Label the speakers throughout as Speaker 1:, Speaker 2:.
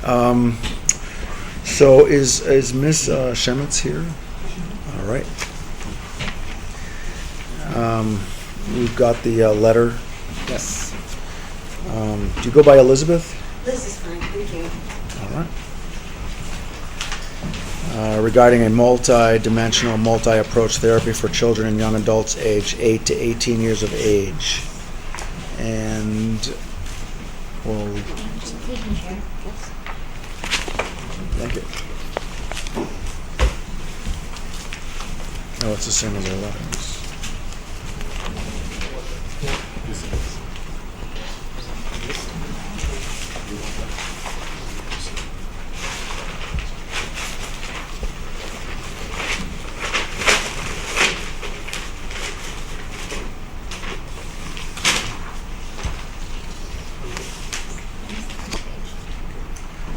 Speaker 1: So is Ms. Shemitz here? All right. We've got the letter.
Speaker 2: Yes.
Speaker 1: Do you go by Elizabeth?
Speaker 3: Liz is fine, thank you.
Speaker 1: All right. Regarding a multi-dimensional, multi-approach therapy for children and young adults age 8 to 18 years of age. And, well, thank you. Oh, it's the same as our letters.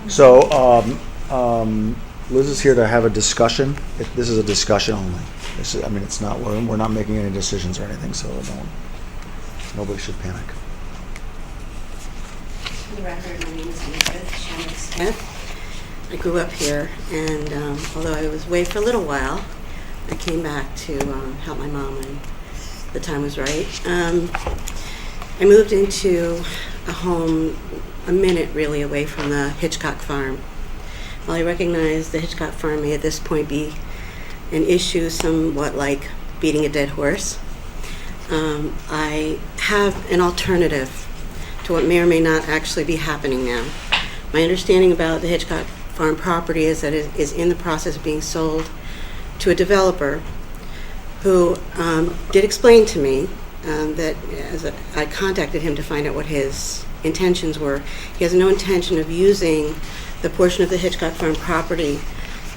Speaker 1: So, Liz is here to have a discussion. This is a discussion only. It's not, we're not making any decisions or anything, so nobody should panic.
Speaker 3: For the record, my name is Elizabeth Shemitz-Smith. I grew up here, and although I was away for a little while, I came back to help my mom when the time was right. I moved into a home a minute really away from the Hitchcock Farm. While I recognize the Hitchcock Farm may at this point be an issue somewhat like beating a dead horse, I have an alternative to what may or may not actually be happening now. My understanding about the Hitchcock Farm property is that it is in the process of being sold to a developer who did explain to me that as I contacted him to find out what his intentions were. He has no intention of using the portion of the Hitchcock Farm property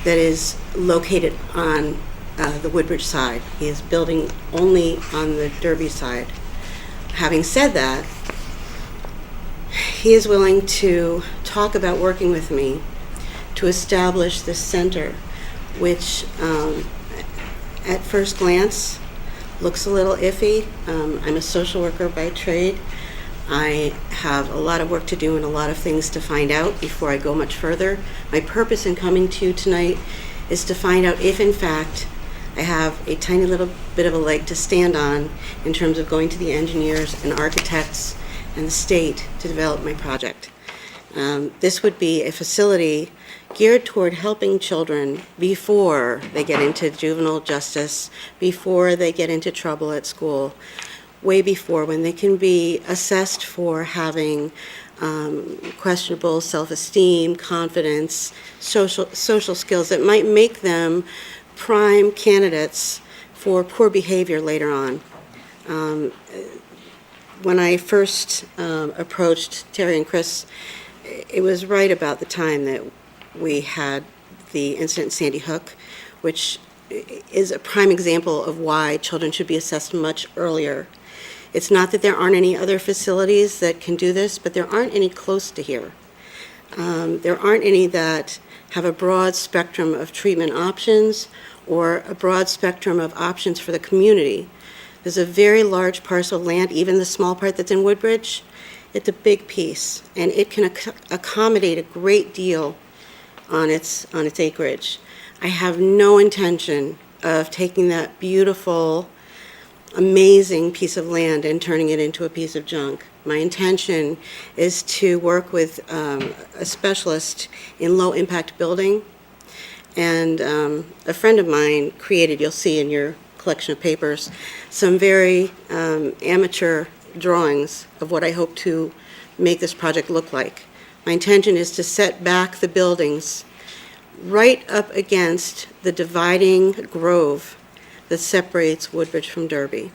Speaker 3: that is located on the Woodbridge side. He is building only on the Derby side. Having said that, he is willing to talk about working with me to establish this center, which at first glance looks a little iffy. I'm a social worker by trade. I have a lot of work to do and a lot of things to find out before I go much further. My purpose in coming to you tonight is to find out if, in fact, I have a tiny little bit of a leg to stand on in terms of going to the engineers and architects and the state to develop my project. This would be a facility geared toward helping children before they get into juvenile justice, before they get into trouble at school, way before, when they can be assessed for having questionable self-esteem, confidence, social skills that might make them prime candidates for poor behavior later on. When I first approached Terry and Chris, it was right about the time that we had the incident in Sandy Hook, which is a prime example of why children should be assessed much earlier. It's not that there aren't any other facilities that can do this, but there aren't any close to here. There aren't any that have a broad spectrum of treatment options or a broad spectrum of options for the community. There's a very large parcel of land, even the small part that's in Woodbridge. It's a big piece, and it can accommodate a great deal on its acreage. I have no intention of taking that beautiful, amazing piece of land and turning it into a piece of junk. My intention is to work with a specialist in low-impact building, and a friend of mine created, you'll see in your collection of papers, some very amateur drawings of what I hope to make this project look like. My intention is to set back the buildings right up against the dividing grove that separates Woodbridge from Derby,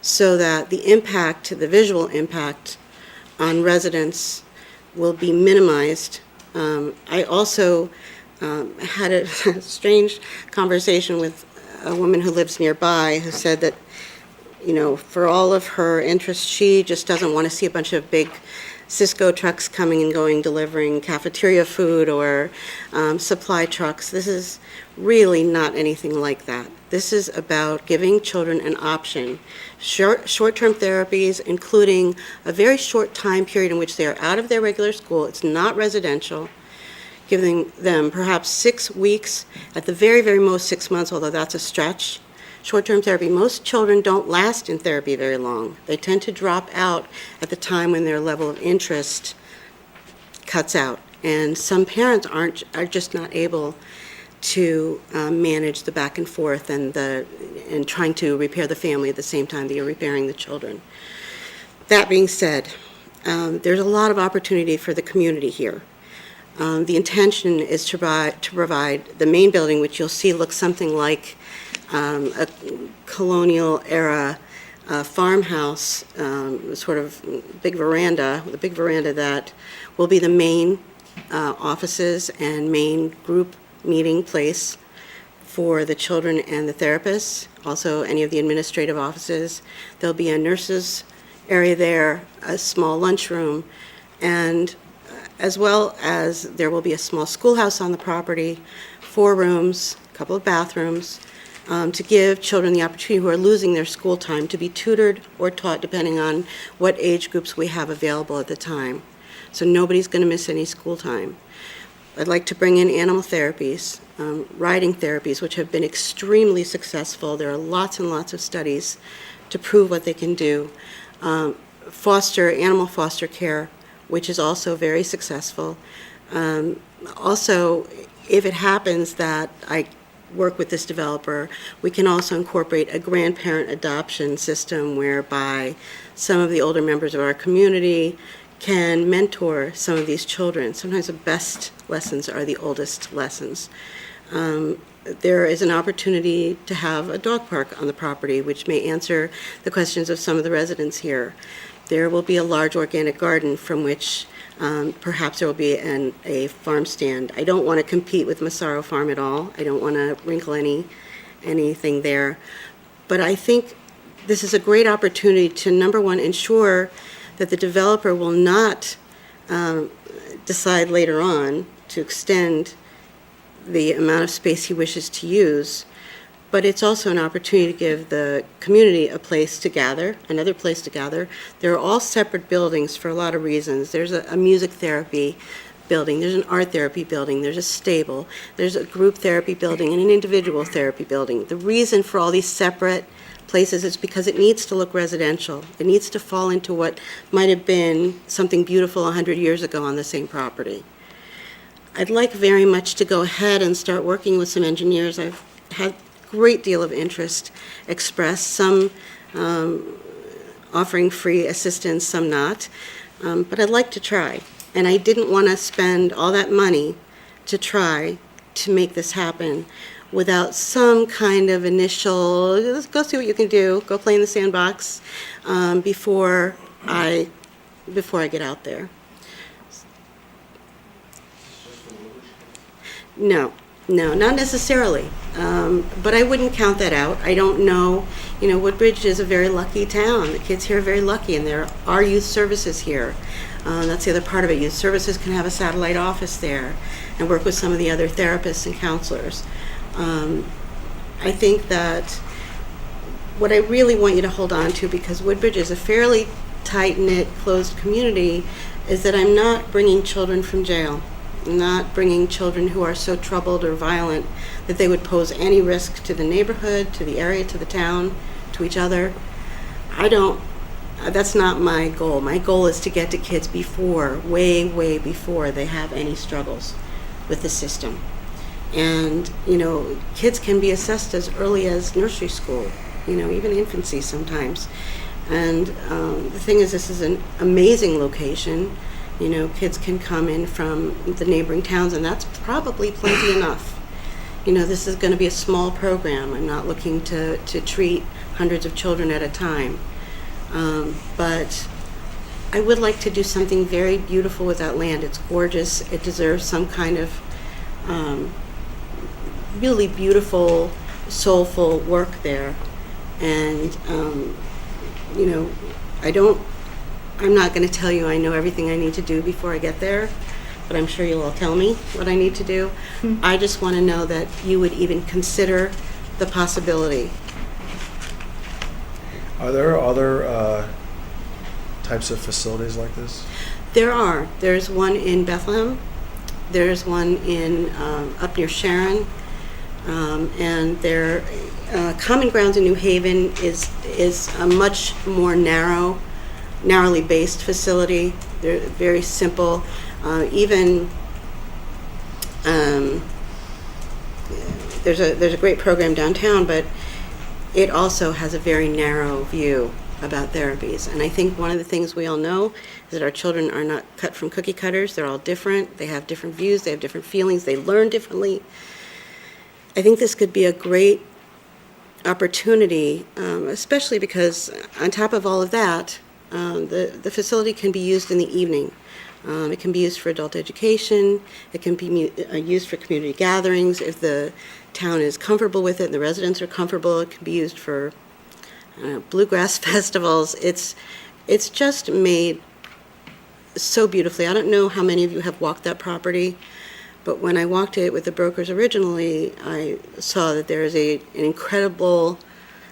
Speaker 3: so that the impact, the visual impact on residents will be minimized. I also had a strange conversation with a woman who lives nearby who said that, you know, for all of her interests, she just doesn't want to see a bunch of big Cisco trucks coming and going, delivering cafeteria food or supply trucks. This is really not anything like that. This is about giving children an option. Short-term therapies, including a very short time period in which they are out of their regular school. It's not residential. Giving them perhaps 6 weeks, at the very, very most 6 months, although that's a stretch. Short-term therapy, most children don't last in therapy very long. They tend to drop out at the time when their level of interest cuts out. And some parents are just not able to manage the back and forth and trying to repair the family at the same time that you're repairing the children. That being said, there's a lot of opportunity for the community here. The intention is to provide the main building, which you'll see looks something like a colonial era farmhouse, sort of big veranda, with a big veranda that will be the main offices and main group meeting place for the children and the therapists, also any of the administrative offices. There'll be a nurses area there, a small lunchroom, and as well as there will be a small schoolhouse on the property, 4 rooms, a couple of bathrooms, to give children the opportunity who are losing their school time to be tutored or taught depending on what age groups we have available at the time. So nobody's going to miss any school time. I'd like to bring in animal therapies, riding therapies, which have been extremely successful. There are lots and lots of studies to prove what they can do. Animal foster care, which is also very successful. Also, if it happens that I work with this developer, we can also incorporate a grandparent adoption system whereby some of the older members of our community can mentor some of these children. Sometimes the best lessons are the oldest lessons. There is an opportunity to have a dog park on the property, which may answer the questions of some of the residents here. There will be a large organic garden from which perhaps there will be a farm stand. I don't want to compete with Massaro Farm at all. I don't want to wrinkle anything there. But I think this is a great opportunity to, number one, ensure that the developer will not decide later on to extend the amount of space he wishes to use, but it's also an opportunity to give the community a place to gather, another place to gather. They're all separate buildings for a lot of reasons. There's a music therapy building, there's an art therapy building, there's a stable, there's a group therapy building, and an individual therapy building. The reason for all these separate places is because it needs to look residential. It needs to fall into what might have been something beautiful 100 years ago on the same property. I'd like very much to go ahead and start working with some engineers. I've had a great deal of interest expressed, some offering free assistance, some not, but I'd like to try. And I didn't want to spend all that money to try to make this happen without some kind of initial, let's go see what you can do, go play in the sandbox before I get out there. No, not necessarily. But I wouldn't count that out. I don't know. You know, Woodbridge is a very lucky town. The kids here are very lucky, and there are youth services here. That's the other part of it. Youth services can have a satellite office there and work with some of the other therapists and counselors. I think that what I really want you to hold on to, because Woodbridge is a fairly tight-knit, closed community, is that I'm not bringing children from jail. I'm not bringing children who are so troubled or violent that they would pose any risk to the neighborhood, to the area, to the town, to each other. That's not my goal. My goal is to get to kids before, way before they have any struggles with the system. And, you know, kids can be assessed as early as nursery school, you know, even infancy sometimes. And the thing is, this is an amazing location. You know, kids can come in from the neighboring towns, and that's probably plenty enough. You know, this is going to be a small program. I'm not looking to treat hundreds of children at a time. But I would like to do something very beautiful with that land. It's gorgeous. It deserves some kind of really beautiful, soulful work there. And, you know, I don't I'm not going to tell you I know everything I need to do before I get there, but I'm sure you'll all tell me what I need to do. I just want to know that you would even consider the possibility.
Speaker 1: Are there other types of facilities like this?
Speaker 3: There's one in Bethlehem. There's one in up near Sharon, and Common Grounds in New Haven is a much more narrowly based facility. They're very simple. Even there's a great program downtown, but it also has a very narrow view about therapies. And I think one of the things we all know is that our children are not cut from cookie cutters. They're all different. They have different views. They have different feelings. They learn differently. I think this could be a great opportunity, especially because on top of all of that, the facility can be used in the evening. It can be used for adult education. It can be used for community gatherings. If the town is comfortable with it and the residents are comfortable, it can be used for bluegrass festivals. It's just made so beautifully. I don't know how many of you have walked that property, but when I walked it with the brokers originally, I saw that there is an incredible,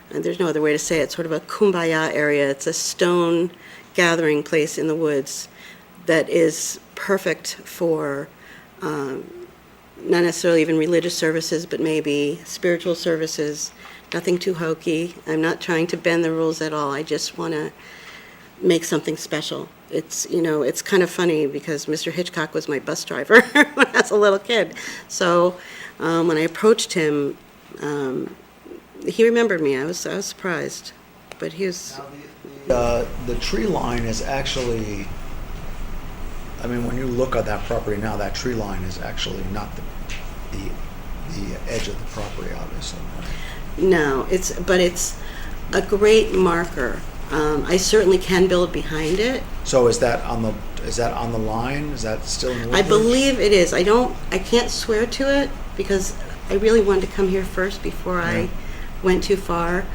Speaker 3: and there's no other way to say it, sort of a kumbaya area. It's a stone gathering place in the woods that is perfect for not necessarily even religious services, but maybe spiritual services. Nothing too hokey. I'm not trying to bend the rules at all. I just want to make something special. It's kind of funny because Mr. Hitchcock was my bus driver when I was a little kid. So when I approached him, he remembered me. I was surprised, but he was.
Speaker 1: Now the tree line is actually. I mean, when you look at that property now, that tree line is actually not the edge of the property, obviously. Right?
Speaker 3: No, it's a great marker. I certainly can build behind it.
Speaker 1: So is that on the line? Is that still in Woodbridge?
Speaker 3: I believe it is. I can't swear to it because I really wanted to come here first before I went too far.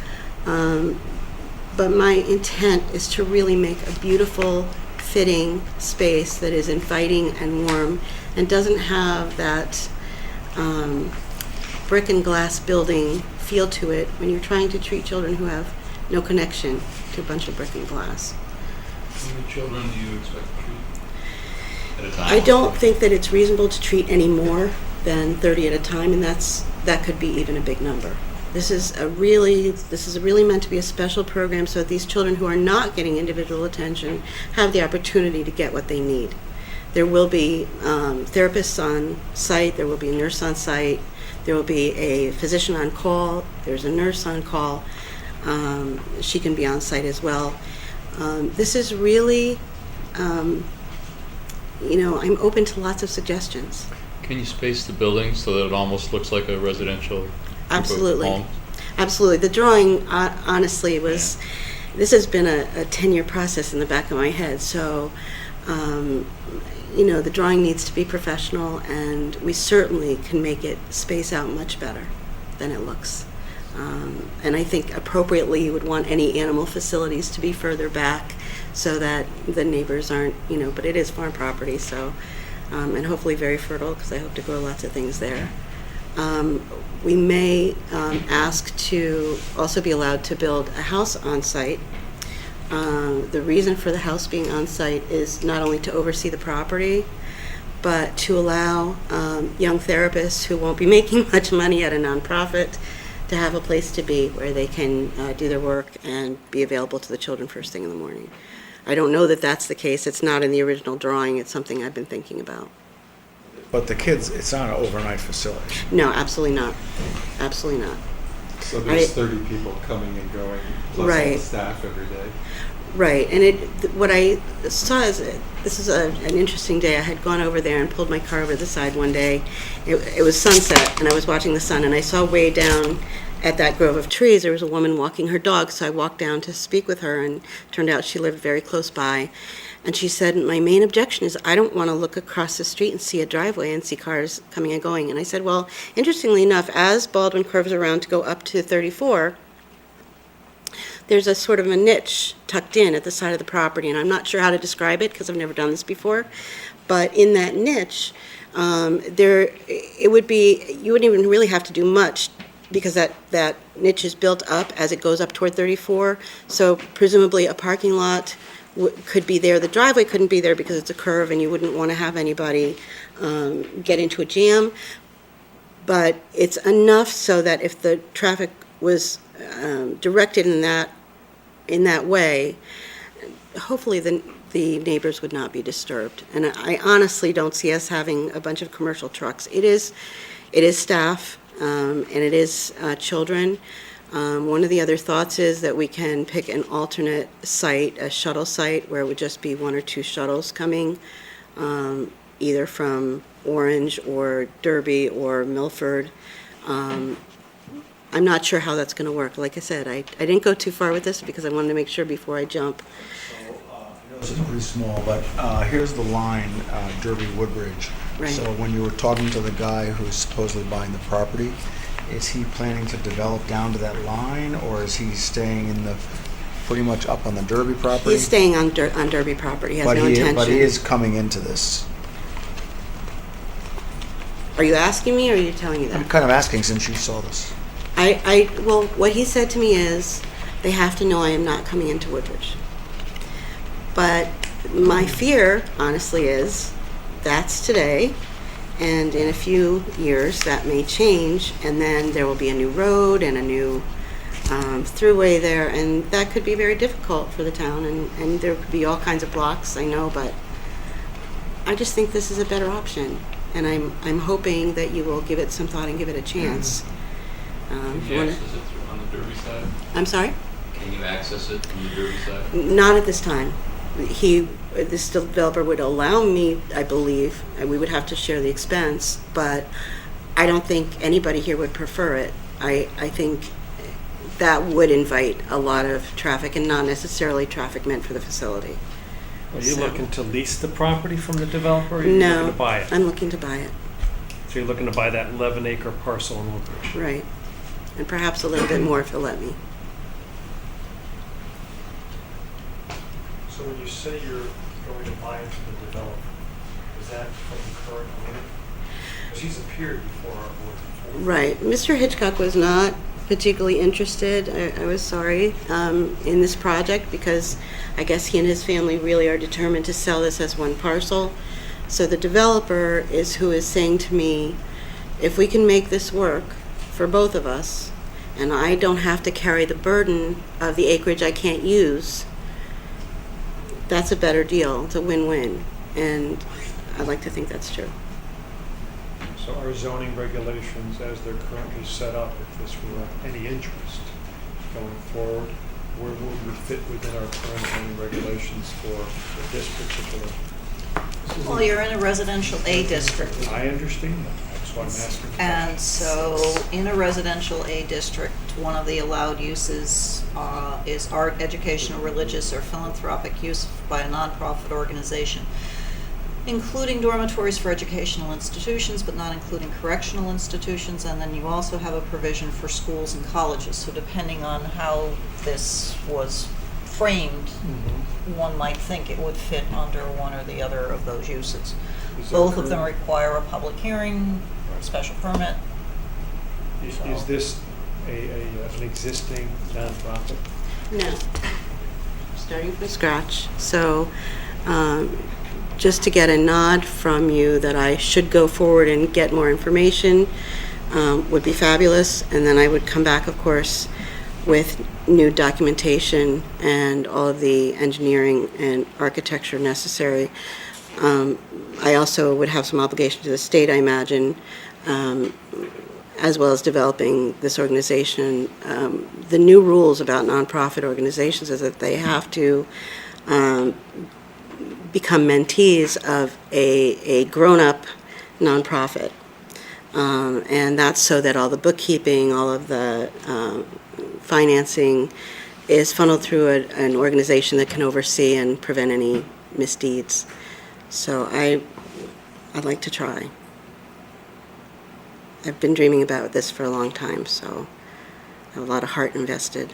Speaker 3: But my intent is to really make a beautiful, fitting space that is inviting and warm and doesn't have that brick and glass building feel to it when you're trying to treat children who have no connection to a bunch of brick and glass.
Speaker 2: How many children do you expect to treat at a time?
Speaker 3: I don't think that it's reasonable to treat any more than 30 at a time, and that could be even a big number. This is really meant to be a special program so that these children who are not getting individual attention have the opportunity to get what they need. There will be therapists on site, there will be a nurse on site, there will be a physician on call, there's a nurse on call. She can be on site as well. This is really, I'm open to lots of suggestions.
Speaker 2: Can you space the building so that it almost looks like a residential group
Speaker 3: Absolutely.
Speaker 2: of homes?
Speaker 3: Absolutely. The drawing, honestly, was, this has been a 10-year process in the back of my head. So, the drawing needs to be professional, and we certainly can make it space out much better than it looks. And I think appropriately you would want any animal facilities to be further back so that the neighbors aren't, but it is farm property, so, and hopefully very fertile because I hope to grow lots of things there. We may ask to also be allowed to build a house on site. The reason for the house being on site is not only to oversee the property, but to allow young therapists who won't be making much money at a nonprofit to have a place to be where they can do their work and be available to the children first thing in the morning. I don't know that that's the case. It's not in the original drawing. It's something I've been thinking about.
Speaker 1: But the kids, it's not an overnight facility.
Speaker 3: No, absolutely not. Absolutely not.
Speaker 4: So there's 30 people coming and going, plus all
Speaker 3: Right.
Speaker 4: the staff every day.
Speaker 3: Right, and what I saw is, this is an interesting day. I had gone over there and pulled my car over the side one day. It was sunset, and I was watching the sun, and I saw way down at that grove of trees, there was a woman walking her dog, so I walked down to speak with her, and turned out she lived very close by. And she said, my main objection is I don't want to look across the street and see a driveway and see cars coming and going. And I said, well, interestingly enough, as Baldwin curves around to go up to 34, there's a sort of a niche tucked in at the side of the property, and I'm not sure how to describe it because I've never done this before. But in that niche, it would be, you wouldn't even really have to do much because that niche is built up as it goes up toward 34. So presumably a parking lot could be there. The driveway couldn't be there because it's a curve and you wouldn't want to have anybody get into a jam. But it's enough so that if the traffic was directed in that way, hopefully the neighbors would not be disturbed. And I honestly don't see us having a bunch of commercial trucks. It is staff, and it is children. One of the other thoughts is that we can pick an alternate site, a shuttle site, where it would just be 1 or 2 shuttles coming, either from Orange or Derby or Milford. I'm not sure how that's going to work. Like I said, I didn't go too far with this because I wanted to make sure before I jump.
Speaker 1: So, I know this is pretty small, but here's the line, Derby Woodbridge.
Speaker 3: Right.
Speaker 1: So when you were talking to the guy who's supposedly buying the property, is he planning to develop down to that line, or is he staying in the, pretty much up on the Derby property?
Speaker 3: He's staying on Derby property. He has no intention.
Speaker 1: But he is coming into this.
Speaker 3: Are you asking me, or are you telling me that?
Speaker 1: I'm kind of asking since you saw this.
Speaker 3: Well, what he said to me is, they have to know I am not coming into Woodbridge. But my fear, honestly, is that's today, and in a few years that may change, and then there will be a new road and a new throughway there, and that could be very difficult for the town, and there could be all kinds of blocks, I know, but I just think this is a better option, and I'm hoping that you will give it some thought and give it a chance.
Speaker 2: Can you access it through on the Derby side?
Speaker 3: I'm sorry?
Speaker 2: Can you access it from the Derby side?
Speaker 3: Not at this time. This developer would allow me, I believe, and we would have to share the expense, but I don't think anybody here would prefer it. I think that would invite a lot of traffic and not necessarily traffic meant for the facility.
Speaker 5: Are you
Speaker 3: So-
Speaker 5: looking to lease the property from the developer, or are you
Speaker 3: No,
Speaker 5: looking to buy it?
Speaker 3: I'm looking to buy it,
Speaker 5: So you're looking to buy that 11-acre parcel in Woodbridge?
Speaker 3: right. And perhaps a little bit more if he'll let me.
Speaker 5: So when you say you're going to buy it from the developer, is that from the current owner? Because he's appeared before our board before.
Speaker 3: Right. Mr. Hitchcock was not particularly interested, I was sorry, in this project because I guess he and his family really are determined to sell this as one parcel. So the developer is who is saying to me, if we can make this work for both of us, and I don't have to carry the burden of the acreage I can't use, that's a better deal. It's a win-win. And I'd like to think that's true.
Speaker 5: So our zoning regulations, as they're currently set up, if this were of any interest going forward, where would we fit within our current zoning regulations for this particular?
Speaker 6: Well, you're in a residential A district,
Speaker 5: I understand that, that's why I'm asking. the
Speaker 6: and
Speaker 5: question.
Speaker 6: so in a residential A district, one of the allowed uses is art, educational, religious, or philanthropic use by a nonprofit organization, including dormitories for educational institutions, but not including correctional institutions, and then you also have a provision for schools and colleges. So depending on how this was framed, one might think it would fit under one or the other of those uses.
Speaker 5: Is that
Speaker 6: Both of them
Speaker 5: correct?
Speaker 6: require a public hearing, or a special permit.
Speaker 5: Is this an existing nonprofit?
Speaker 3: No. Starting from scratch. So just to get a nod from you that I should go forward and get more information would be fabulous. And then I would come back, of course, with new documentation and all of the engineering and architecture necessary. I also would have some obligation to the state, I imagine, as well as developing this organization. The new rules about nonprofit organizations is that they have to become mentees of a grown-up nonprofit. And that's so that all the bookkeeping, all of the financing is funneled through an organization that can oversee and prevent any misdeeds. So I'd like to try. I've been dreaming about this for a long time, so I have a lot of heart invested.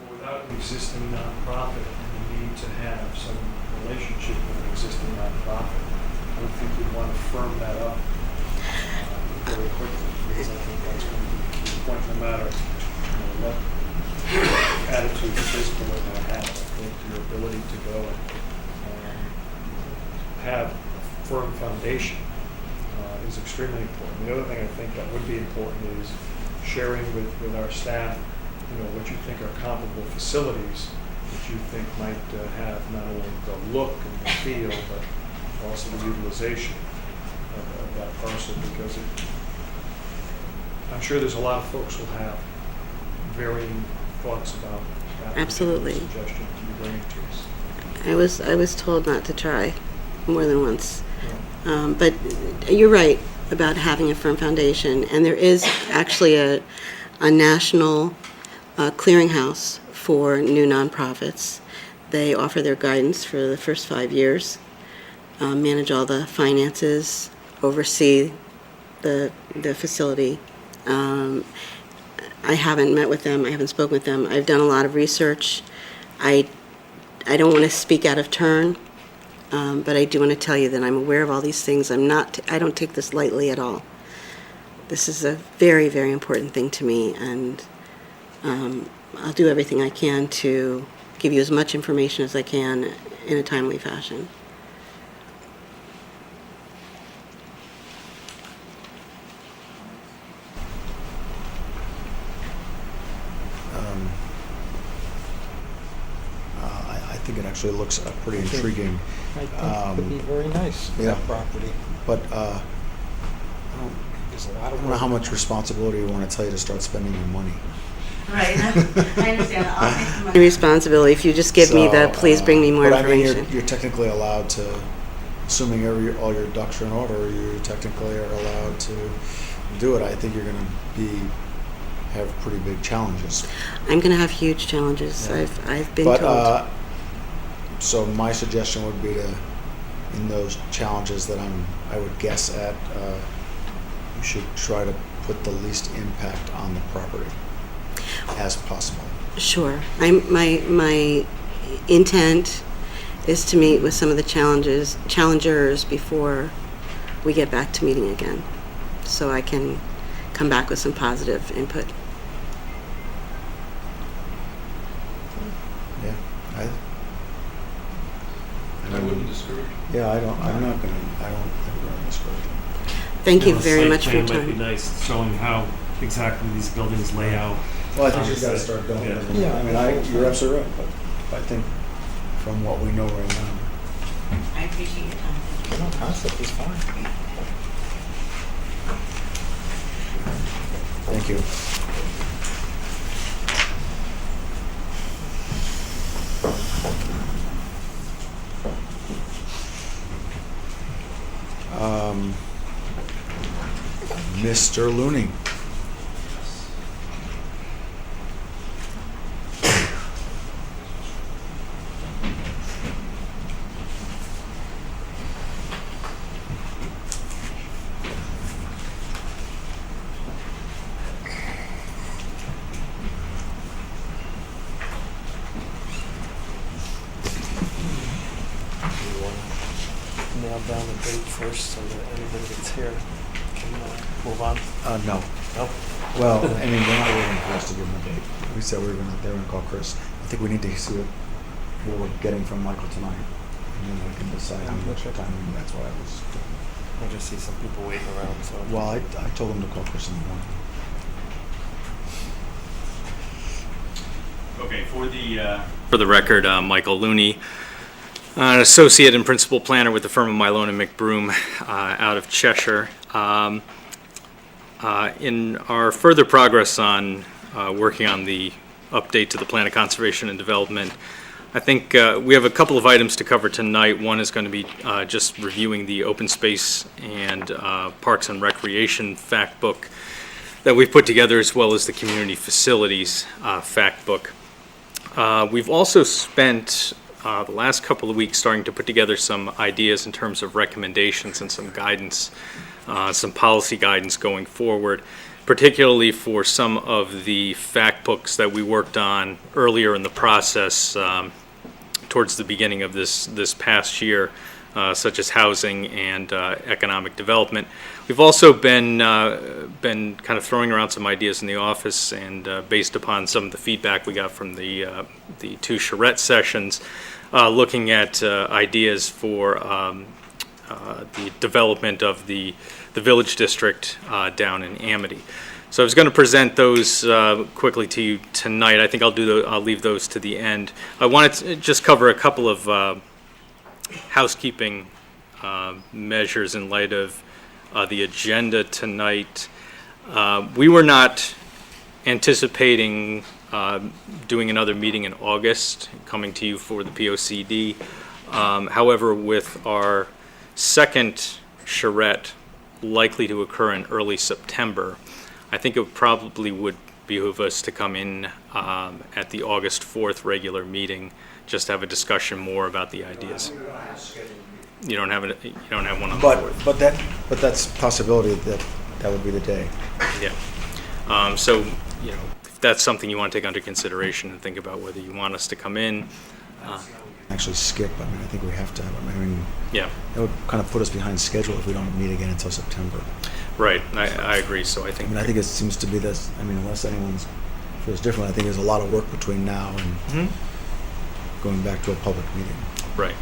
Speaker 5: Well, about an existing nonprofit and the need to have some relationship with an existing nonprofit. I would think we'd want to firm that up very quickly, because I think that's going to be a key point, no matter what attitude this board may have. I think your ability to go and have a firm foundation is extremely important. The other thing I think that would be important is sharing with our staff, what you think are comparable facilities that you think might have not only the look and the feel, but also the utilization of that parcel, because I'm sure there's a lot of folks who have varying thoughts about that.
Speaker 3: Absolutely.
Speaker 5: Suggestion you bring to us.
Speaker 3: I was told not to try more than once. But you're right about having a firm foundation, and there is actually a national clearinghouse for new nonprofits. They offer their guidance for the first 5 years, manage all the finances, oversee the facility. I haven't met with them. I haven't spoken with them. I've done a lot of research. I don't want to speak out of turn. But I do want to tell you that I'm aware of all these things. I don't take this lightly at all. This is a very, very important thing to me, and I'll do everything I can to give you as much information as I can in a timely fashion.
Speaker 1: I think it actually looks pretty intriguing.
Speaker 4: I think it could be very nice,
Speaker 1: yeah.
Speaker 4: that property.
Speaker 1: But
Speaker 4: There's a lot
Speaker 1: I
Speaker 4: of
Speaker 1: don't know how much responsibility you want to tell you to start spending your money.
Speaker 3: Right. I understand. I'll take my responsibility. If you just give me the, please bring me more
Speaker 1: but
Speaker 3: information.
Speaker 1: I mean, you're technically allowed to, assuming all your ducks are in order, you technically are allowed to do it. I think you're going to have pretty big challenges.
Speaker 3: I'm going to have huge challenges.
Speaker 1: Yeah.
Speaker 3: I've been
Speaker 1: But
Speaker 3: told.
Speaker 1: so my suggestion would be to, in those challenges that I would guess at, you should try to put the least impact on the property as possible.
Speaker 3: Sure. My intent is to meet with some of the challengers before we get back to meeting again, so I can come back with some positive input.
Speaker 1: Yeah,
Speaker 2: I wouldn't discourage.
Speaker 1: Yeah, I don't think we're going to discourage it.
Speaker 3: Thank you
Speaker 7: The
Speaker 3: very
Speaker 7: site
Speaker 3: much for your
Speaker 7: plan might be
Speaker 3: time.
Speaker 7: nice, showing how exactly these buildings lay out.
Speaker 1: Well, I think you've got to start building.
Speaker 7: Yeah.
Speaker 1: it.
Speaker 4: Yeah.
Speaker 1: I mean, you're absolutely right, but I think from what we know right now.
Speaker 3: I appreciate your time.
Speaker 4: No, concept is fine.
Speaker 1: Thank you. Mr. Looney.
Speaker 4: Nail down the date first so that anybody that's here can move on.
Speaker 1: No.
Speaker 4: No?
Speaker 1: Well, I mean, we're not waiting for us to give them a date. We said they were going to call Chris. I think we need to see what we're getting from Michael tonight, and then we can decide how much time. And that's why I was.
Speaker 4: I just see some people waiting around, so.
Speaker 1: Well, I told him to call Chris in the morning.
Speaker 7: Okay, for the record, Michael Looney, an associate and principal planner with the firm of Milone and McBroom out of Cheshire. In our further progress on working on the update to the Plan of Conservation and Development, I think we have a couple of items to cover tonight. One is going to be just reviewing the open space and parks and recreation fact book that we've put together, as well as the community facilities fact book. We've also spent the last couple of weeks starting to put together some ideas in terms of recommendations and some guidance, some policy guidance going forward. particularly for some of the fact books that we worked on earlier in the process towards the beginning of this past year, such as housing and economic development. We've also been kind of throwing around some ideas in the office, and based upon some of the feedback we got from the 2 charrette sessions, looking at ideas for the development of the village district down in Amity. So I was going to present those quickly to you tonight. I think I'll leave those to the end. I wanted to just cover a couple of housekeeping measures in light of the agenda tonight. We were not anticipating doing another meeting in August, coming to you for the POCD. However, with our second charrette likely to occur in early September, I think it probably would behoove us to come in at the August 4th regular meeting, just to have a discussion more about the ideas. You don't have one on the 4th.
Speaker 1: But that's a possibility that would be the day.
Speaker 7: Yeah. So, if that's something you want to take under consideration and think about whether you want us to come in.
Speaker 1: Actually skip. I mean, I think we have to have. I mean,
Speaker 7: Yeah.
Speaker 1: it would kind of put us behind schedule if we don't meet again until September.
Speaker 7: Right. I agree. So I
Speaker 1: I
Speaker 7: think.
Speaker 1: mean, I think it seems to be this. I mean, unless anyone feels differently, I think there's a lot of work between now and
Speaker 7: Mhm.
Speaker 1: going back to a public meeting.
Speaker 7: Right.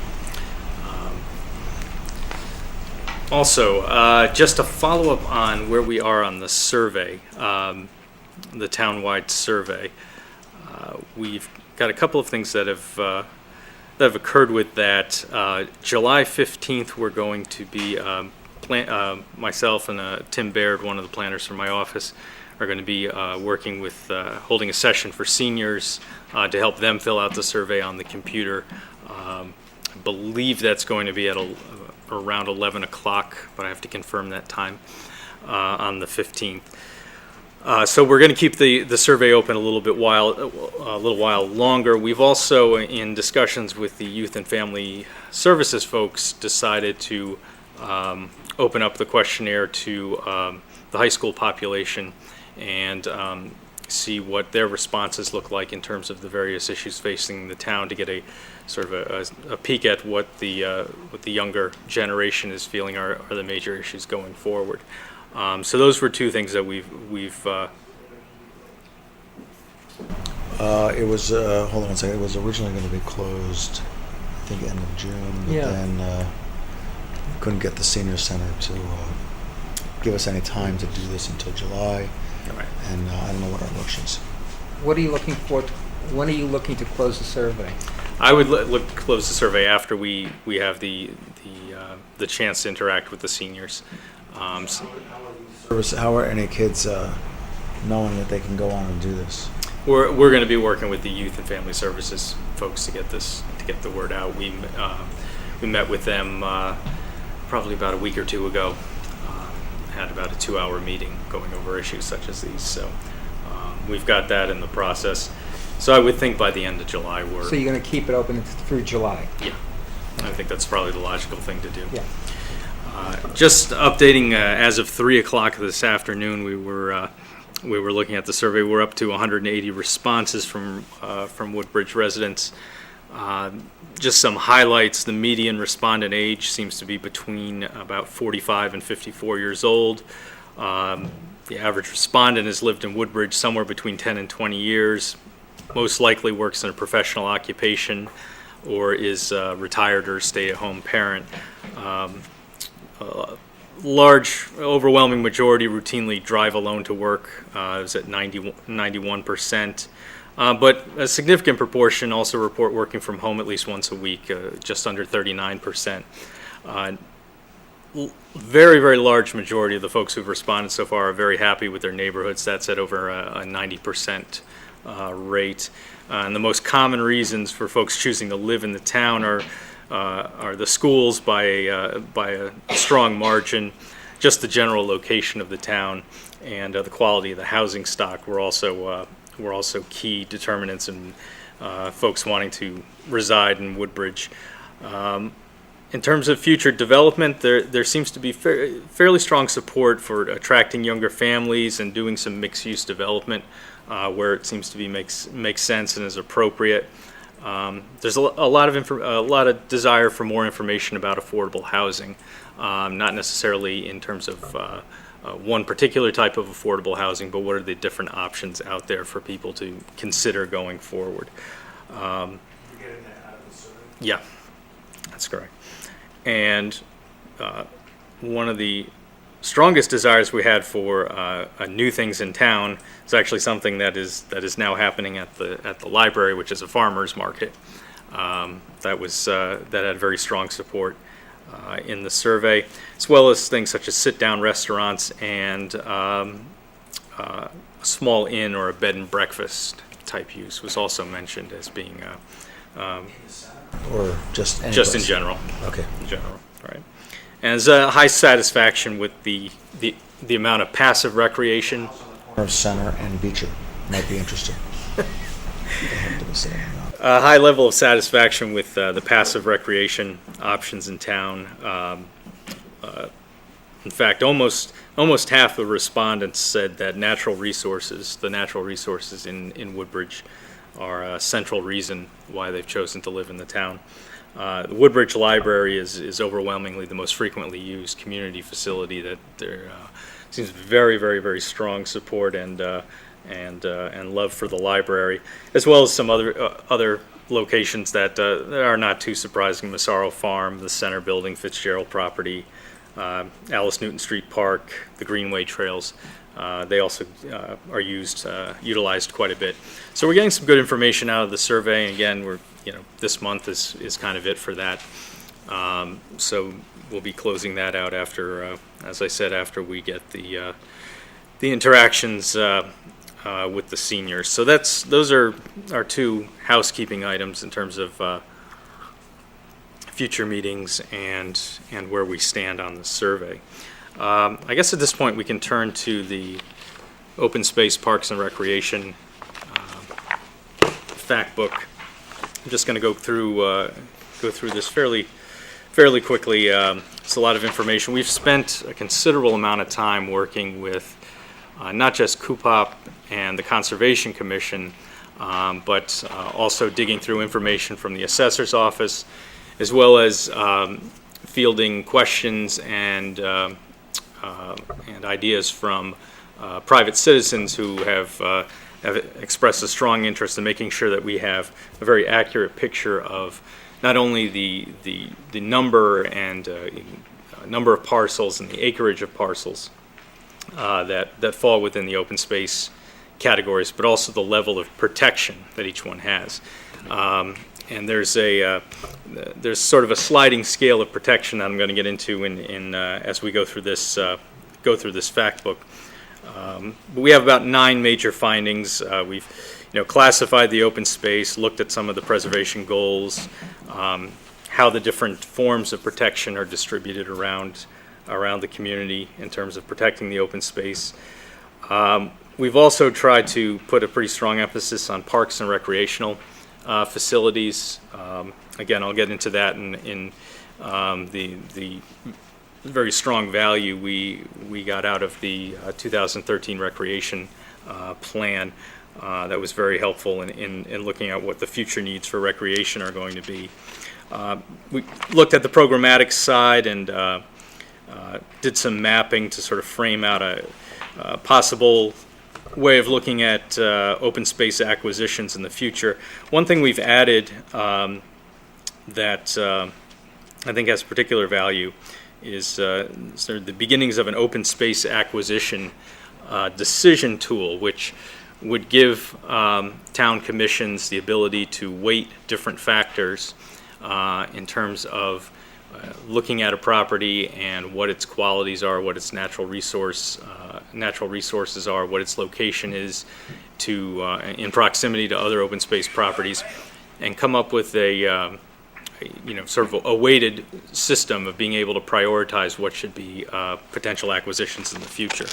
Speaker 7: Also, just to follow up on where we are on the survey, the townwide survey, we've got a couple of things that have occurred with that. July 15th, we're going to be, myself and Tim Baird, one of the planners from my office, are going to be working with, holding a session for seniors to help them fill out the survey on the computer. I believe that's going to be at around 11 o'clock, but I have to confirm that time on the 15th. So we're going to keep the survey open a little while longer. We've also, in discussions with the Youth and Family Services folks, decided to open up the questionnaire to the high school population and see what their responses look like in terms of the various issues facing the town, to get a sort of a peek at what the younger generation is feeling are the major issues going forward. So those were 2 things that we've
Speaker 1: It was hold on a second. It was originally going to be closed, I think, end of June. But
Speaker 4: Yeah.
Speaker 1: then couldn't get the senior center to give us any time to do this until July.
Speaker 7: Right.
Speaker 1: And I don't know what our rush is.
Speaker 8: What are you looking for? When are you looking to close the survey?
Speaker 7: I would look to close the survey after we have the chance to interact with the seniors.
Speaker 1: How are any kids knowing that they can go on and do this?
Speaker 7: We're going to be working with the Youth and Family Services folks to get the word out. We met with them probably about a week or 2 ago. Had about a 2-hour meeting going over issues such as these. So we've got that in the process. So I would think by the end of July we're.
Speaker 8: So you're going to keep it open through July?
Speaker 7: Yeah, I think that's probably the logical thing to do.
Speaker 8: Yeah.
Speaker 7: Just updating, as of 3 o'clock this afternoon, we were looking at the survey. We're up to 180 responses from Woodbridge residents. Just some highlights: the median respondent age seems to be between about 45 and 54 years old. The average respondent has lived in Woodbridge somewhere between 10 and 20 years. Most likely works in a professional occupation or is retired or stay-at-home parent. Large, overwhelming majority routinely drive alone to work. It was at 91%. But a significant proportion also report working from home at least once a week, just under 39%. Very, very large majority of the folks who've responded so far are very happy with their neighborhoods. That's at over a 90% rate. And the most common reasons for folks choosing to live in the town are the schools by a strong margin, just the general location of the town, and the quality of the housing stock were also key determinants in folks wanting to reside in Woodbridge. In terms of future development, there seems to be fairly strong support for attracting younger families and doing some mixed-use development where it seems to be makes sense and is appropriate. There's a lot of desire for more information about affordable housing, not necessarily in terms of one particular type of affordable housing, but what are the different options out there for people to consider going forward. Yeah, that's correct. And one of the strongest desires we had for new things in town is actually something that is now happening at the library, which is a farmers market. That had very strong support in the survey, as well as things such as sit-down restaurants and a small inn or a bed and breakfast type use was also mentioned as being
Speaker 1: Or just any
Speaker 7: just in
Speaker 1: place?
Speaker 7: general.
Speaker 1: Okay.
Speaker 7: In general, right. And there's a high satisfaction with the amount of passive recreation.
Speaker 1: Of Center and Beecher might be interesting.
Speaker 7: A high level of satisfaction with the passive recreation options in town. In fact, almost half the respondents said that the natural resources in Woodbridge are a central reason why they've chosen to live in the town. The Woodbridge Library is overwhelmingly the most frequently used community facility. That there seems very, very, very strong support and love for the library, as well as some other locations that are not too surprising: Massaro Farm, the Center Building, Fitzgerald Property, Alice Newton Street Park, the Greenway Trails. They also are utilized quite a bit. So we're getting some good information out of the survey. And again, this month is kind of it for that. So we'll be closing that out after, as I said, after we get the interactions with the seniors. So those are our two housekeeping items in terms of future meetings and where we stand on the survey. I guess at this point we can turn to the Open Space, Parks and Recreation fact book. I'm just going to go through this fairly quickly. It's a lot of information. We've spent a considerable amount of time working with not just CUPOP and the Conservation Commission, but also digging through information from the Assessor's Office, as well as fielding questions and ideas from private citizens who have expressed a strong interest in making sure that we have a very accurate picture of not only the number and number of parcels and the acreage of parcels that fall within the open space categories, but also the level of protection that each one has. And there's sort of a sliding scale of protection that I'm going to get into in as we go through this fact book. But we have about 9 major findings. We've classified the open space, looked at some of the preservation goals, how the different forms of protection are distributed around the community in terms of protecting the open space. We've also tried to put a pretty strong emphasis on parks and recreational facilities. Again, I'll get into that in the very strong value we got out of the 2013 recreation plan. That was very helpful in looking at what the future needs for recreation are going to be. We looked at the programmatic side and did some mapping to sort of frame out a possible way of looking at open space acquisitions in the future. One thing we've added that I think has particular value is sort of the beginnings of an open space acquisition decision tool, which would give town commissions the ability to weight different factors in terms of looking at a property and what its qualities are, what its natural resources are, what its location is in proximity to other open space properties, and come up with a sort of a weighted system of being able to prioritize what should be potential acquisitions in the future.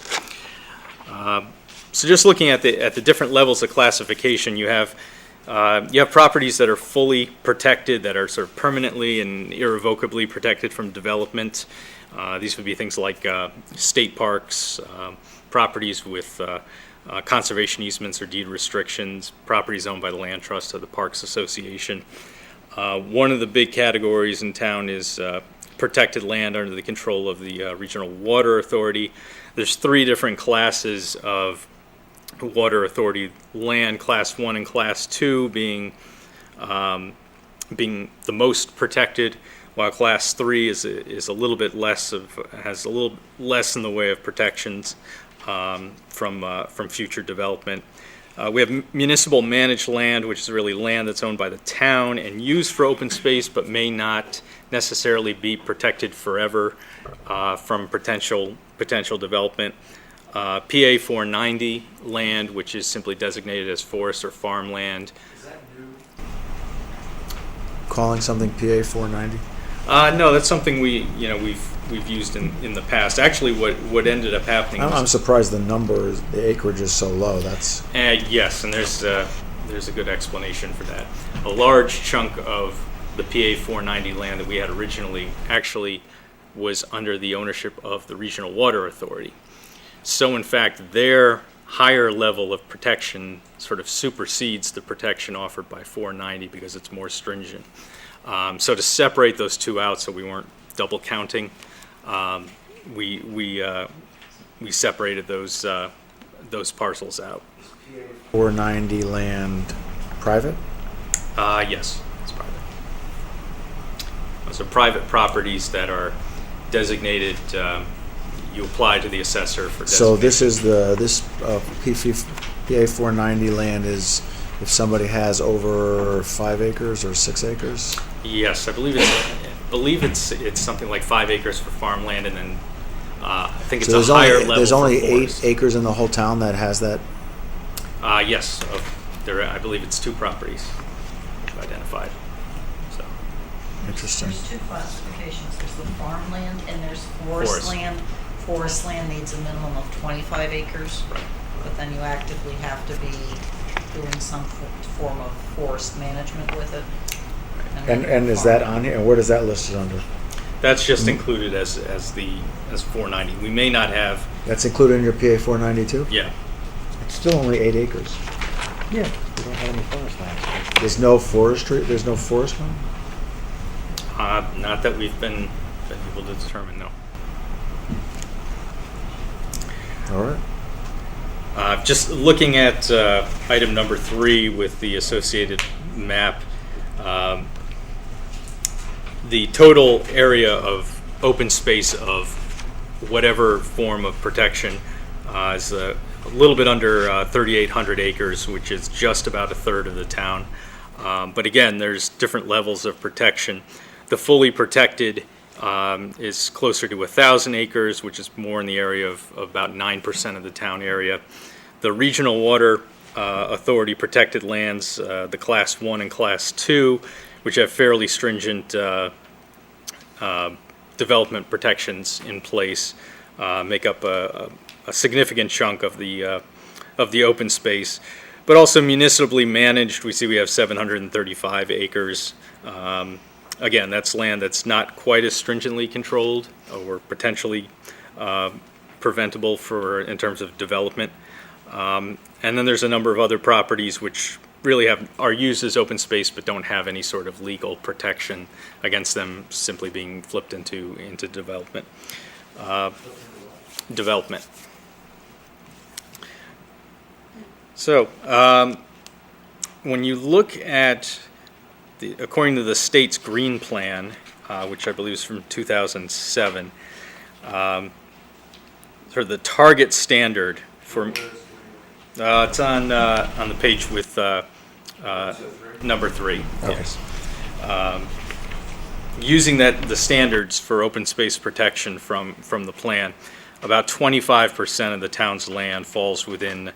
Speaker 7: So just looking at the different levels of classification, you have You have properties that are fully protected, that are sort of permanently and irrevocably protected from development. These would be things like state parks, properties with conservation easements or deed restrictions, properties owned by the Land Trust or the Parks Association. One of the big categories in town is protected land under the control of the Regional Water Authority. There's 3 different classes of Water Authority land, Class 1 and Class 2 being the most protected, while Class 3 is a little bit less has a little less in the way of protections from future development. We have municipal managed land, which is really land that's owned by the town and used for open space, but may not necessarily be protected forever from potential development. PA 490 land, which is simply designated as forest or farmland.
Speaker 1: Calling something PA 490?
Speaker 7: No, that's something we've used in the past. Actually, what ended up happening
Speaker 1: I'm
Speaker 7: was,
Speaker 1: surprised the acreage is so low. That's
Speaker 7: yes, and there's a good explanation for that. A large chunk of the PA 490 land that we had originally actually was under the ownership of the Regional Water Authority. So in fact, their higher level of protection sort of supersedes the protection offered by 490 because it's more stringent. So to separate those two out so we weren't double counting, we separated those parcels out.
Speaker 1: 490 land private?
Speaker 7: Yes, it's private. Those are private properties that are designated. You apply to the assessor for
Speaker 1: So
Speaker 7: designation.
Speaker 1: this PA 490 land is if somebody has over 5 acres or 6 acres?
Speaker 7: Yes, I believe it's something like 5 acres for farmland, and then I think it's
Speaker 1: So
Speaker 7: a higher level.
Speaker 1: there's only
Speaker 7: for
Speaker 1: 8
Speaker 7: forest.
Speaker 1: acres in the whole town that has that?
Speaker 7: Yes, I believe it's 2 properties we've identified. So
Speaker 1: Interesting.
Speaker 6: There's 2 classifications. There's the farmland and there's forest
Speaker 7: Forest.
Speaker 6: land. Forest land needs a minimum of 25 acres, but then you actively have to be doing some form of forest management with it.
Speaker 1: And is that on here? And where does that listed under?
Speaker 7: that's just included as 490. We may not have.
Speaker 1: That's included in your PA 490 too?
Speaker 7: Yeah.
Speaker 1: It's still only 8 acres.
Speaker 8: Yeah, we don't have any forest land.
Speaker 1: There's no forestry. There's no forest land.
Speaker 7: Not that we've been able to determine. No.
Speaker 1: All right.
Speaker 7: Just looking at item number 3 with the associated map, the total area of open space of whatever form of protection is a little bit under 3,800 acres, which is just about a third of the town. But again, there's different levels of protection. The fully protected is closer to 1,000 acres, which is more in the area of about 9% of the town area. The Regional Water Authority protected lands, the Class 1 and Class 2, which have fairly stringent development protections in place, make up a significant chunk of the open space. But also municipally managed, we have 735 acres. Again, that's land that's not quite as stringently controlled or potentially preventable in terms of development. And then there's a number of other properties which really are used as open space but don't have any sort of legal protection against them simply being flipped into development. So when you look at according to the state's green plan, which I believe is from 2007, sort of the target standard for it's on the page with number 3.
Speaker 1: Okay.
Speaker 7: Yes. Using the standards for open space protection from the plan, about 25% of the town's land falls within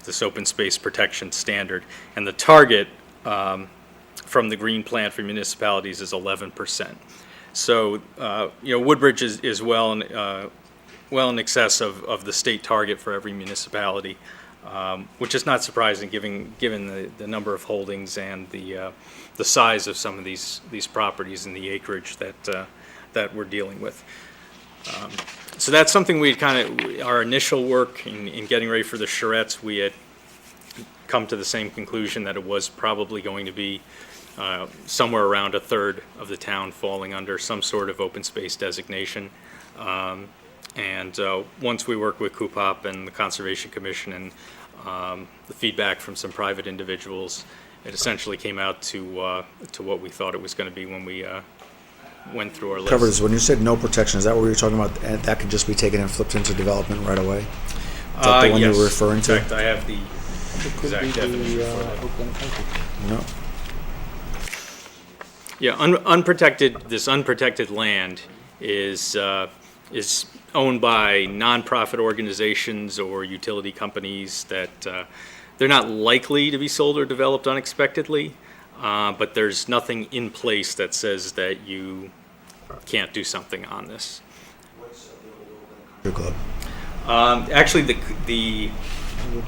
Speaker 7: this open space protection standard, and the target from the green plan for municipalities is 11%. So Woodbridge is well in excess of the state target for every municipality. which is not surprising given the number of holdings and the size of some of these properties and the acreage that we're dealing with. So that's something our initial work in getting ready for the charrettes, we had come to the same conclusion that it was probably going to be somewhere around a third of the town falling under some sort of open space designation. And once we worked with COOPOP and the Conservation Commission and the feedback from some private individuals, it essentially came out to what we thought it was going to be when we went through our list.
Speaker 1: Covers, when you said no protection, is that what you were talking about? And that could just be taken and flipped into development right away? Is that the one
Speaker 7: yes.
Speaker 1: you were referring to?
Speaker 7: In fact, I have the
Speaker 8: It could
Speaker 7: exact
Speaker 8: be
Speaker 7: definition
Speaker 8: the
Speaker 7: for that.
Speaker 8: Oakland Country.
Speaker 1: No.
Speaker 7: Yeah, this unprotected land is owned by nonprofit organizations or utility companies that they're not likely to be sold or developed unexpectedly, but there's nothing in place that says that you can't do something on this.
Speaker 1: Your club.
Speaker 7: Actually, the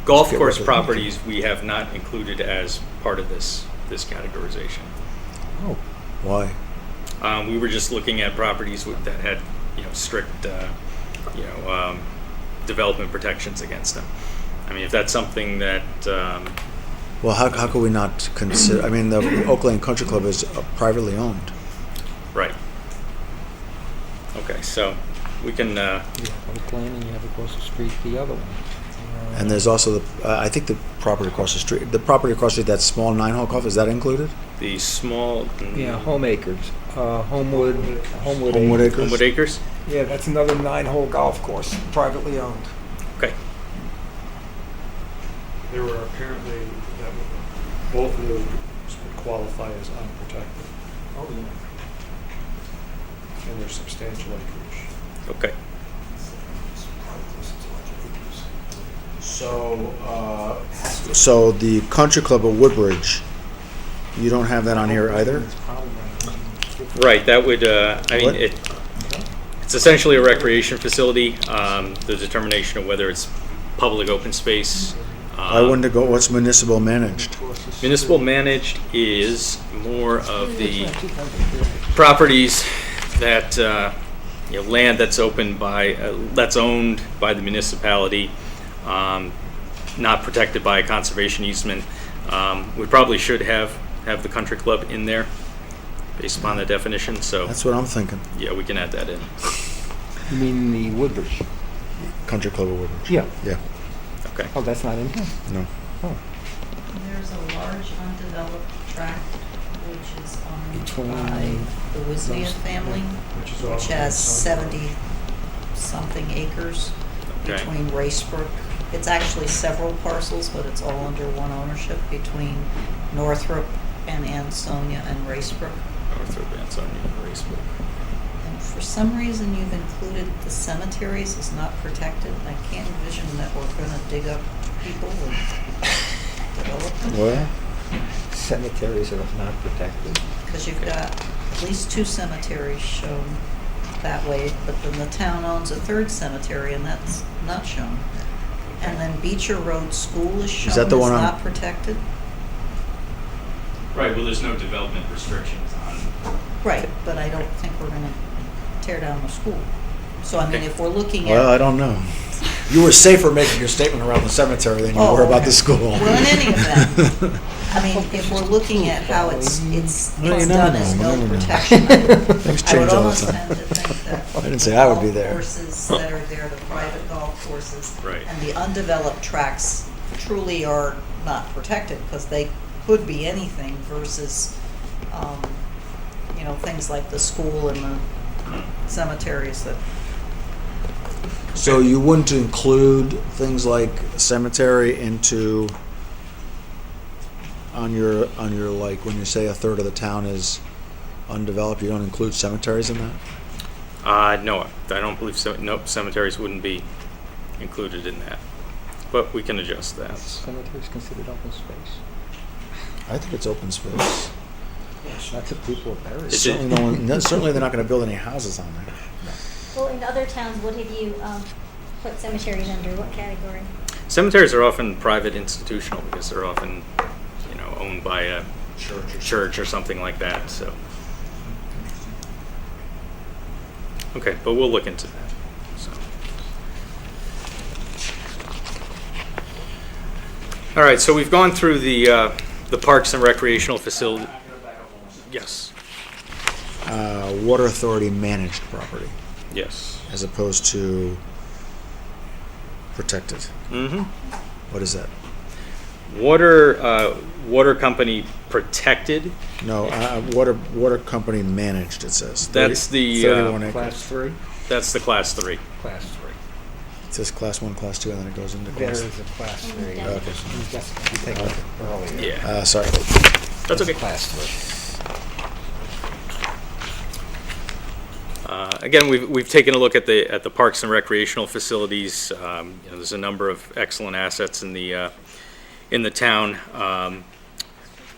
Speaker 7: golf course properties we have not included as part of this categorization.
Speaker 1: Oh. Why?
Speaker 7: We were just looking at properties that had, strict, development protections against them. I mean, if that's something that,
Speaker 1: Well, how could we not consider, I mean, the Oakland Country Club is privately owned.
Speaker 7: right. Okay, so we can,
Speaker 8: You have Oakland and you have across the street the other one.
Speaker 1: And there's also, I think the property across the street, that small 9-hole golf, is that included?
Speaker 7: the small.
Speaker 8: Yeah, Home Acres, Homewood
Speaker 1: Homewood
Speaker 8: Acres.
Speaker 1: Acres?
Speaker 7: Homewood Acres?
Speaker 8: Yeah, that's another 9-hole golf course, privately owned.
Speaker 7: Okay.
Speaker 5: There were apparently, both of those would qualify as unprotected,
Speaker 8: Oh, yeah.
Speaker 5: and they're substantial acreage.
Speaker 7: Okay.
Speaker 1: So the Country Club of Woodbridge, you don't have that on here either?
Speaker 7: Right, that would, it's essentially a recreation facility. The determination of whether it's public open space.
Speaker 1: I wanted to go, what's municipal managed?
Speaker 7: Municipal managed is more of the properties that, land that's owned by the municipality, not protected by a conservation easement. We probably should have the country club in there based upon the definition, so
Speaker 1: That's what I'm thinking.
Speaker 7: yeah, we can add that in.
Speaker 8: You mean the Woodbridge?
Speaker 1: Country Club of Woodbridge.
Speaker 8: Yeah.
Speaker 1: Yeah,
Speaker 7: Okay.
Speaker 8: Oh, that's not in here?
Speaker 1: no.
Speaker 8: Oh.
Speaker 6: There's a large undeveloped tract which is owned
Speaker 8: Between
Speaker 6: by the Wisnia
Speaker 8: those-
Speaker 6: family,
Speaker 5: Which is
Speaker 6: which
Speaker 5: also
Speaker 6: has
Speaker 5: inside.
Speaker 6: 70-something acres
Speaker 7: Okay.
Speaker 6: between Racebrook. It's actually several parcels, but it's all under one ownership between Northrop and Ansonia and Racebrook.
Speaker 7: Northrop, Ansonia, and Racebrook.
Speaker 6: And for some reason, you've included the cemeteries as not protected. I can't envision that we're going to dig up people and develop them.
Speaker 1: Well,
Speaker 8: Cemeteries are not protected.
Speaker 6: Because you've got at least 2 cemeteries shown that way, but then the town owns a 3rd cemetery, and that's not shown. And then Beecher Road School is shown
Speaker 1: that the
Speaker 6: as
Speaker 1: one on-
Speaker 6: not protected.
Speaker 7: Right, well, there's no development restrictions on.
Speaker 6: Right, but I don't think we're going to tear down the school. So, I mean, if we're looking
Speaker 1: well, I
Speaker 6: at...
Speaker 1: don't know. You were safer making your statement around the cemetery than you
Speaker 6: Oh,
Speaker 1: were about
Speaker 6: okay.
Speaker 1: the school.
Speaker 6: Well, in any event, I mean, if we're looking at how it's
Speaker 1: Well, you never
Speaker 6: done as
Speaker 1: know, you
Speaker 6: no
Speaker 1: never know.
Speaker 6: protection,
Speaker 1: Things
Speaker 6: I would
Speaker 1: change all the
Speaker 6: almost
Speaker 1: time.
Speaker 6: tend to think that
Speaker 1: I didn't say I would be
Speaker 6: the
Speaker 1: there.
Speaker 6: golf courses that are there, the private golf courses,
Speaker 7: Right.
Speaker 6: and the undeveloped tracts truly are not protected, because they could be anything versus, things like the school and the cemeteries that,
Speaker 1: So you wouldn't include things like cemetery into, on your like, when you say a third of the town is undeveloped, you don't include cemeteries in that?
Speaker 7: No, I don't believe so. Nope, cemeteries wouldn't be included in that. But we can adjust that.
Speaker 8: Cemeteries considered open space.
Speaker 1: I think it's open space.
Speaker 8: Lots of people are buried.
Speaker 7: Is it-
Speaker 1: Certainly they're not gonna build any houses on there.
Speaker 9: Well, in other towns, what have you put cemeteries under? What category?
Speaker 7: Cemeteries are often private institutional because they're often, owned by a church or something like that, so. Okay, but we'll look into that, so. All right, so we've gone through the parks and recreational facility. Yes,
Speaker 1: Water authority managed property
Speaker 7: yes.
Speaker 1: as opposed to protected.
Speaker 7: Mm-hmm.
Speaker 1: What is that?
Speaker 7: Water company protected.
Speaker 1: No, water company managed, it says.
Speaker 7: That's the
Speaker 1: 31 acres.
Speaker 8: Class 3?
Speaker 7: that's the class 3.
Speaker 8: Class 3.
Speaker 1: It says class 1, class 2, and then it goes into
Speaker 8: There
Speaker 1: class.
Speaker 8: is a class 3.
Speaker 1: Okay.
Speaker 8: You take it earlier.
Speaker 7: Yeah,
Speaker 1: Sorry.
Speaker 7: that's okay.
Speaker 8: Class 3.
Speaker 7: Again, we've taken a look at the parks and recreational facilities. There's a number of excellent assets in the town.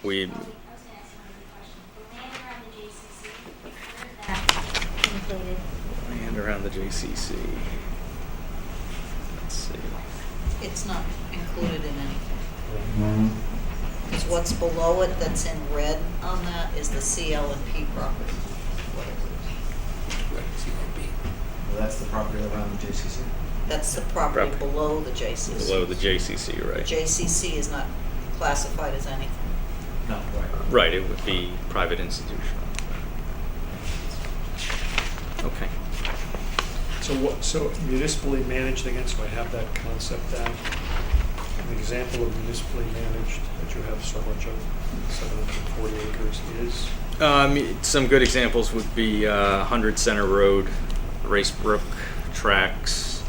Speaker 7: We
Speaker 9: I was gonna ask another question. The land around the JCC, where is that included?
Speaker 7: land around the JCC. Let's see.
Speaker 6: It's not included in anything. Because what's below it that's in red on that is the CL and P property.
Speaker 1: Well, that's the property around the JCC.
Speaker 6: That's the property
Speaker 7: Property.
Speaker 6: below the JCC.
Speaker 7: Below the JCC,
Speaker 6: The
Speaker 7: right?
Speaker 6: JCC is not classified as anything.
Speaker 1: No, right.
Speaker 7: Right, it would be private institutional. Okay.
Speaker 5: So municipally managed, again, so I have that concept down. An example of municipally managed that you have so much of, 740 acres is?
Speaker 7: Some good examples would be 100 Center Road, Racebrook Tracks,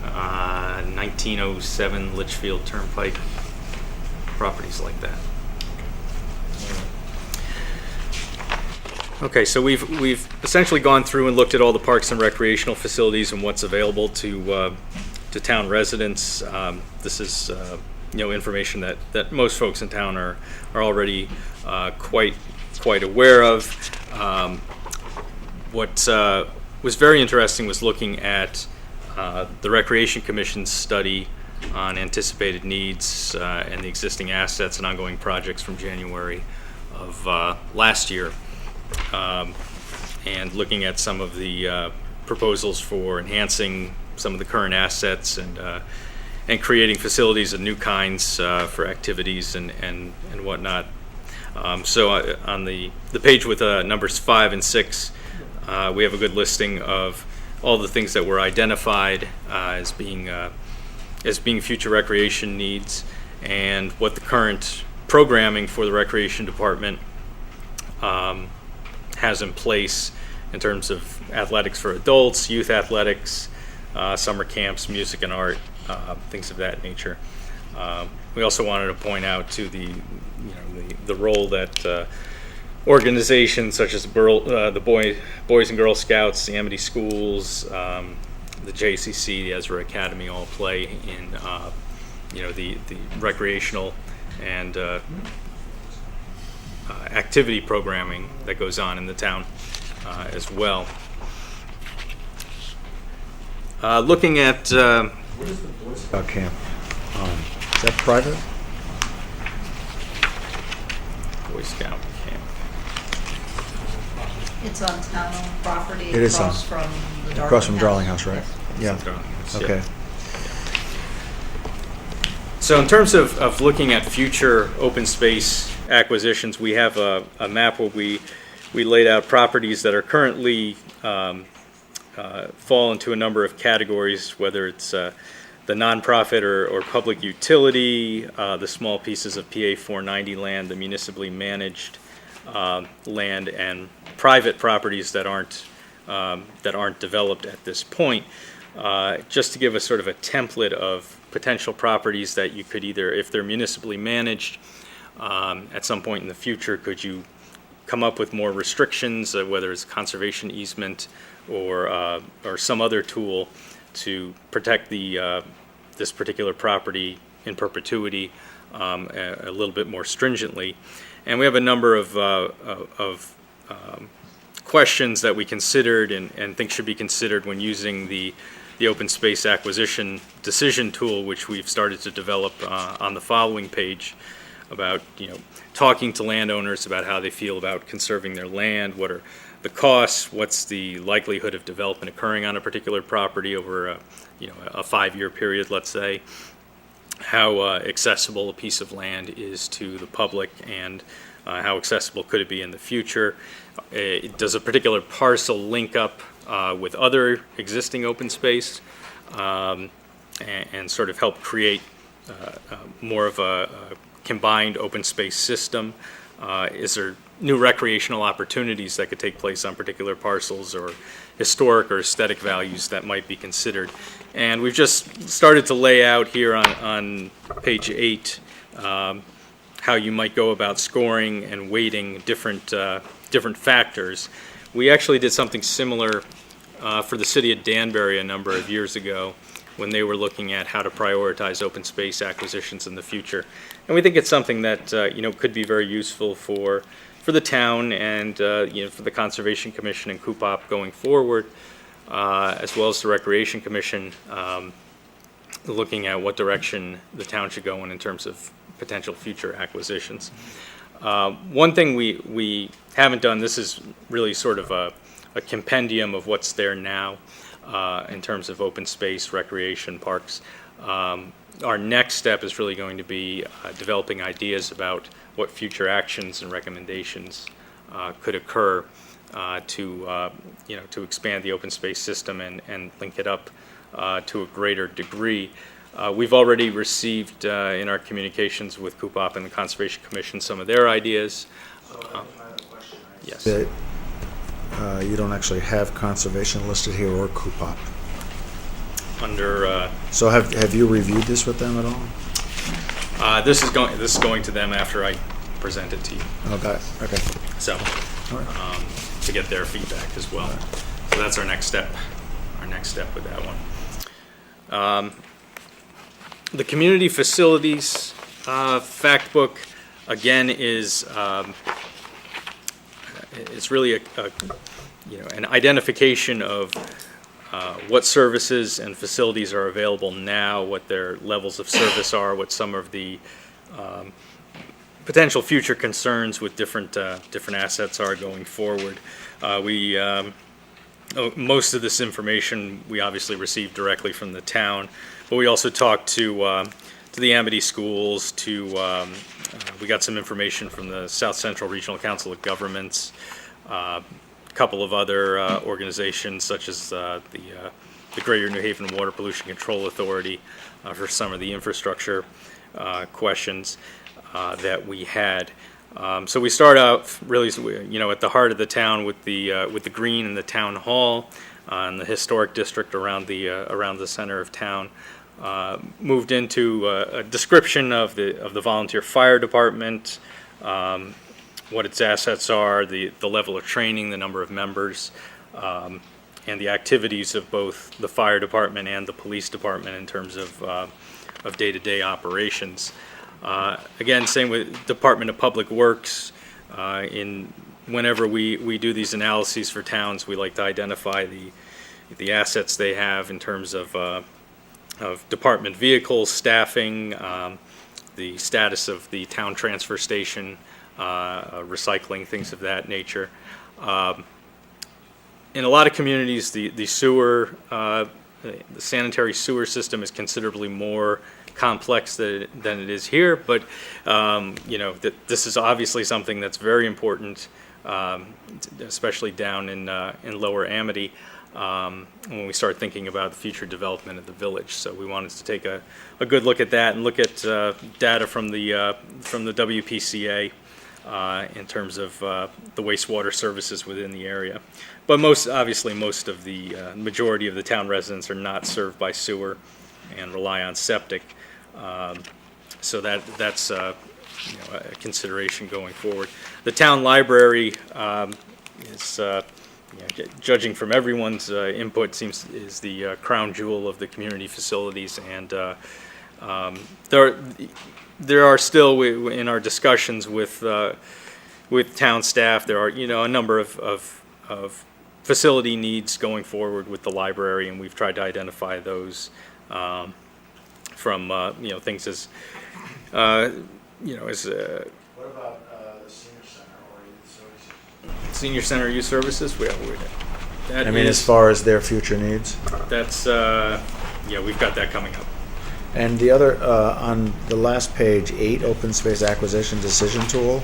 Speaker 7: 1907 Litchfield Turnpike, properties like that. Okay, so we've essentially gone through and looked at all the parks and recreational facilities and what's available to town residents. This is information that most folks in town are already quite aware of. What was very interesting was looking at the Recreation Commission's study on anticipated needs and the existing assets and ongoing projects from January of last year, and looking at some of the proposals for enhancing some of the current assets and creating facilities of new kinds for activities and whatnot. So on the page with numbers 5 and 6, we have a good listing of all the things that were identified as being future recreation needs, and what the current programming for the recreation department has in place in terms of athletics for adults, youth athletics, summer camps, music and art, things of that nature. We also wanted to point out to the role that organizations such as the Boys and Girl Scouts, the Amity Schools, the JCC, the Ezra Academy all play in the recreational and activity programming that goes on in the town as well. Looking at
Speaker 1: What is the Boy Scout camp? Is that private?
Speaker 7: Boy Scout camp.
Speaker 6: It's on town property
Speaker 1: It is
Speaker 6: across from the Darling
Speaker 1: Across from Darling House, right?
Speaker 6: Yes.
Speaker 1: Yeah. Okay.
Speaker 7: So in terms of looking at future open space acquisitions, we have a map where we laid out properties that are currently fall into a number of categories, whether it's the nonprofit or public utility, the small pieces of PA 490 land, the municipally managed land, and private properties that aren't developed at this point. Just to give us sort of a template of potential properties that you could either, if they're municipally managed, at some point in the future, could you come up with more restrictions, whether it's conservation easement or some other tool to protect this particular property in perpetuity a little bit more stringently. And we have a number of questions that we considered and think should be considered when using the open space acquisition decision tool, which we've started to develop on the following page, about talking to landowners about how they feel about conserving their land, what are the costs, what's the likelihood of development occurring on a particular property over a 5-year period, let's say, how accessible a piece of land is to the public, and how accessible could it be in the future. Does a particular parcel link up with other existing open space, and sort of help create more of a combined open space system? Is there new recreational opportunities that could take place on particular parcels, or historic or aesthetic values that might be considered? And we've just started to lay out here on page 8 how you might go about scoring and weighting different factors. We actually did something similar for the city of Danbury a number of years ago, when they were looking at how to prioritize open space acquisitions in the future. And we think it's something that could be very useful for the town and for the Conservation Commission and COOPOP going forward, as well as the Recreation Commission, looking at what direction the town should go in terms of potential future acquisitions. One thing we haven't done, this is really sort of a compendium of what's there now in terms of open space, recreation, parks. Our next step is really going to be developing ideas about what future actions and recommendations could occur to expand the open space system and link it up to a greater degree. We've already received in our communications with COOPOP and the Conservation Commission some of their ideas. Yes.
Speaker 1: You don't actually have conservation listed here or COOPOP.
Speaker 7: Under
Speaker 1: So have you reviewed this with them at all?
Speaker 7: this is going to them after I present it to you.
Speaker 1: Oh, got it. Okay.
Speaker 7: So
Speaker 1: All right.
Speaker 7: to get their feedback as well. So that's our next step. Our next step with that one. The community facilities fact book, again, is it's really an identification of what services and facilities are available now, what their levels of service are, what some of the potential future concerns with different assets are going forward. Most of this information we obviously received directly from the town, but we also talked to the Amity schools. We got some information from the South Central Regional Council of Governments, a couple of other organizations such as the Greater New Haven Water Pollution Control Authority for some of the infrastructure questions that we had. So we start out really, at the heart of the town with the green and the town hall and the historic district around the center of town. Moved into a description of the volunteer fire department, what its assets are, the level of training, the number of members, and the activities of both the fire department and the police department in terms of day-to-day operations. Again, same with Department of Public Works. Whenever we do these analyses for towns, we like to identify the assets they have in terms of department vehicles, staffing, the status of the town transfer station, recycling, things of that nature. In a lot of communities, the sewer, the sanitary sewer system is considerably more complex than it is here, but this is obviously something that's very important, especially down in Lower Amity, when we start thinking about the future development of the village. So we wanted to take a good look at that and look at data from the WPCA in terms of the wastewater services within the area. But most of the majority of the town residents are not served by sewer and rely on septic. So that's a consideration going forward. The town library is, judging from everyone's input, is the crown jewel of the community facilities, and there are still, in our discussions with town staff, there are a number of facility needs going forward with the library, and we've tried to identify those from things as as
Speaker 1: What about the senior center or youth services?
Speaker 7: senior center youth services. That
Speaker 1: I mean,
Speaker 7: is-
Speaker 1: as far as their future needs?
Speaker 7: that's we've got that coming up.
Speaker 1: And the other, on the last page, 8, open space acquisition decision tool.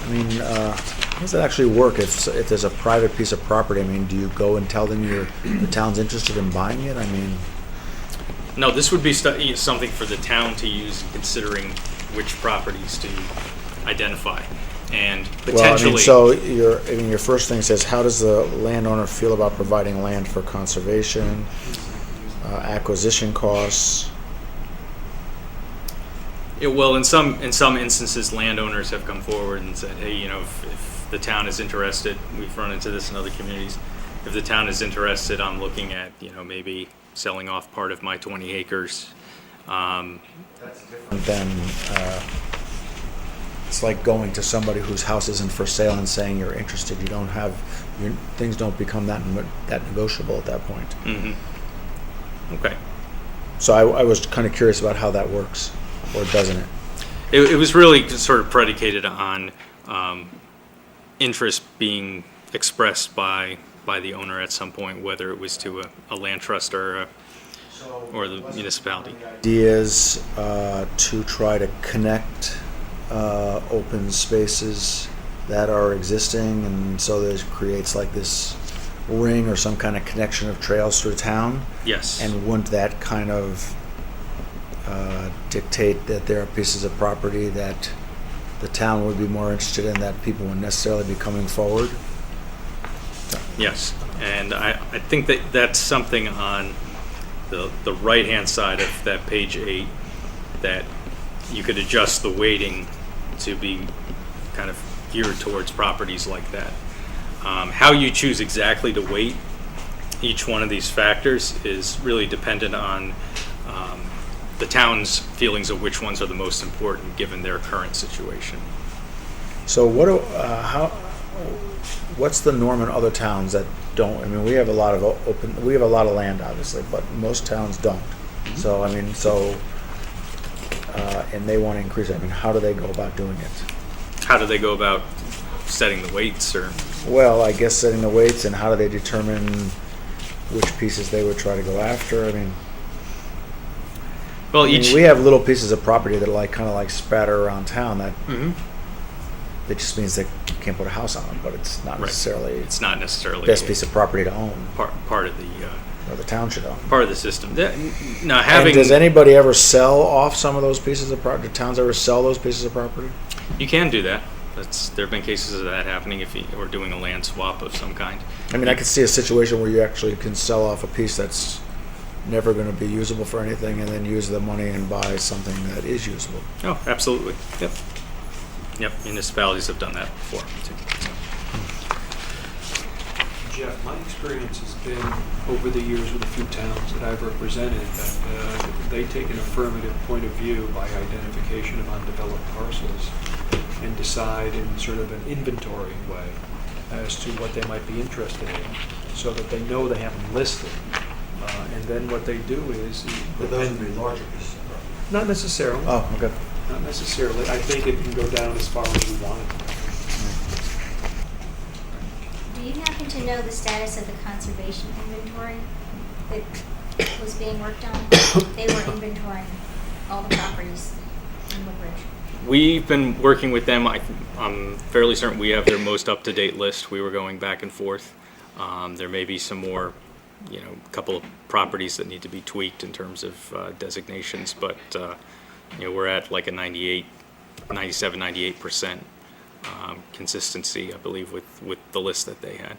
Speaker 1: I mean, how does that actually work if there's a private piece of property? I mean, do you go and tell them the town's interested in buying it? I mean,
Speaker 7: No, this would be something for the town to use in considering which properties to identify, and potentially.
Speaker 1: well, I mean, your first thing says, how does the landowner feel about providing land for conservation, acquisition costs?
Speaker 7: Well, in some instances, landowners have come forward and said, hey, if the town is interested, we've run into this in other communities. If the town is interested, I'm looking at maybe selling off part of my 20 acres.
Speaker 1: That's different than, it's like going to somebody whose house isn't for sale and saying you're interested. Things don't become that negotiable at that point.
Speaker 7: Mm-hmm. Okay.
Speaker 1: So I was kind of curious about how that works, or doesn't it?
Speaker 7: It was really sort of predicated on interest being expressed by the owner at some point, whether it was to a land trust or the municipality.
Speaker 1: Ideas to try to connect open spaces that are existing, and so that it creates like this ring or some kind of connection of trails through town.
Speaker 7: Yes.
Speaker 1: And wouldn't that kind of dictate that there are pieces of property that the town would be more interested in, that people wouldn't necessarily be coming forward?
Speaker 7: Yes, and I think that's something on the right-hand side of that page 8 that you could adjust the weighting to be kind of geared towards properties like that. How you choose exactly to weight each one of these factors is really dependent on the town's feelings of which ones are the most important given their current situation.
Speaker 1: So what's the norm in other towns that don't? I mean, we have a lot of land, obviously, but most towns don't. So I mean, and they want to increase it. I mean, how do they go about doing it?
Speaker 7: How do they go about setting the weights, or?
Speaker 1: Well, I guess setting the weights, and how do they determine which pieces they would try to go after? I mean,
Speaker 7: Well,
Speaker 1: we have little pieces of property that are kind of spatter around town that
Speaker 7: Mhm.
Speaker 1: it just means they can't put a house on them, but it's not
Speaker 7: Right.
Speaker 1: necessarily
Speaker 7: It's not necessarily
Speaker 1: best piece of property to own,
Speaker 7: part of the
Speaker 1: or the town should own.
Speaker 7: part of the system. Now,
Speaker 1: And
Speaker 7: having
Speaker 1: does anybody ever sell off some of those pieces of property? Do towns ever sell those pieces of property?
Speaker 7: you can do that. There have been cases of that happening if you were doing a land swap of some kind.
Speaker 1: I mean, I could see a situation where you actually can sell off a piece that's never going to be usable for anything, and then use the money and buy something that is usable.
Speaker 7: Oh, absolutely. Yep. Yep. Municipalities have done that before. Too.
Speaker 5: Jeff, my experience has been over the years with a few towns that I've represented that they take an affirmative point of view by identification of undeveloped parcels and decide in sort of an inventory way as to what they might be interested in, so that they know they have them listed. And then what they do is,
Speaker 1: larger pieces of property.
Speaker 5: not necessarily,
Speaker 1: Oh, okay.
Speaker 5: not necessarily. I think it can go down as far as we want it.
Speaker 10: Do you happen to know the status of the conservation inventory that was being worked on? They were inventorying all the properties in Woodbridge.
Speaker 7: We've been working with them. I'm fairly certain we have their most up-to-date list. We were going back and forth. There may be some more, a couple of properties that need to be tweaked in terms of designations, but we're at like a 97, 98% consistency, I believe, with the list that they had.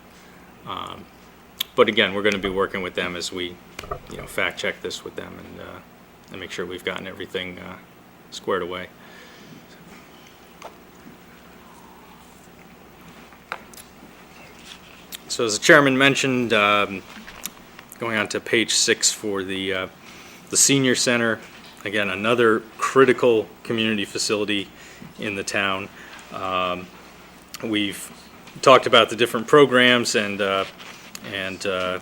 Speaker 7: But again, we're going to be working with them as we, fact check this with them and make sure we've gotten everything squared away. So as the chairman mentioned, going on to page 6 for the senior center, again, another critical community facility in the town. We've talked about the different programs and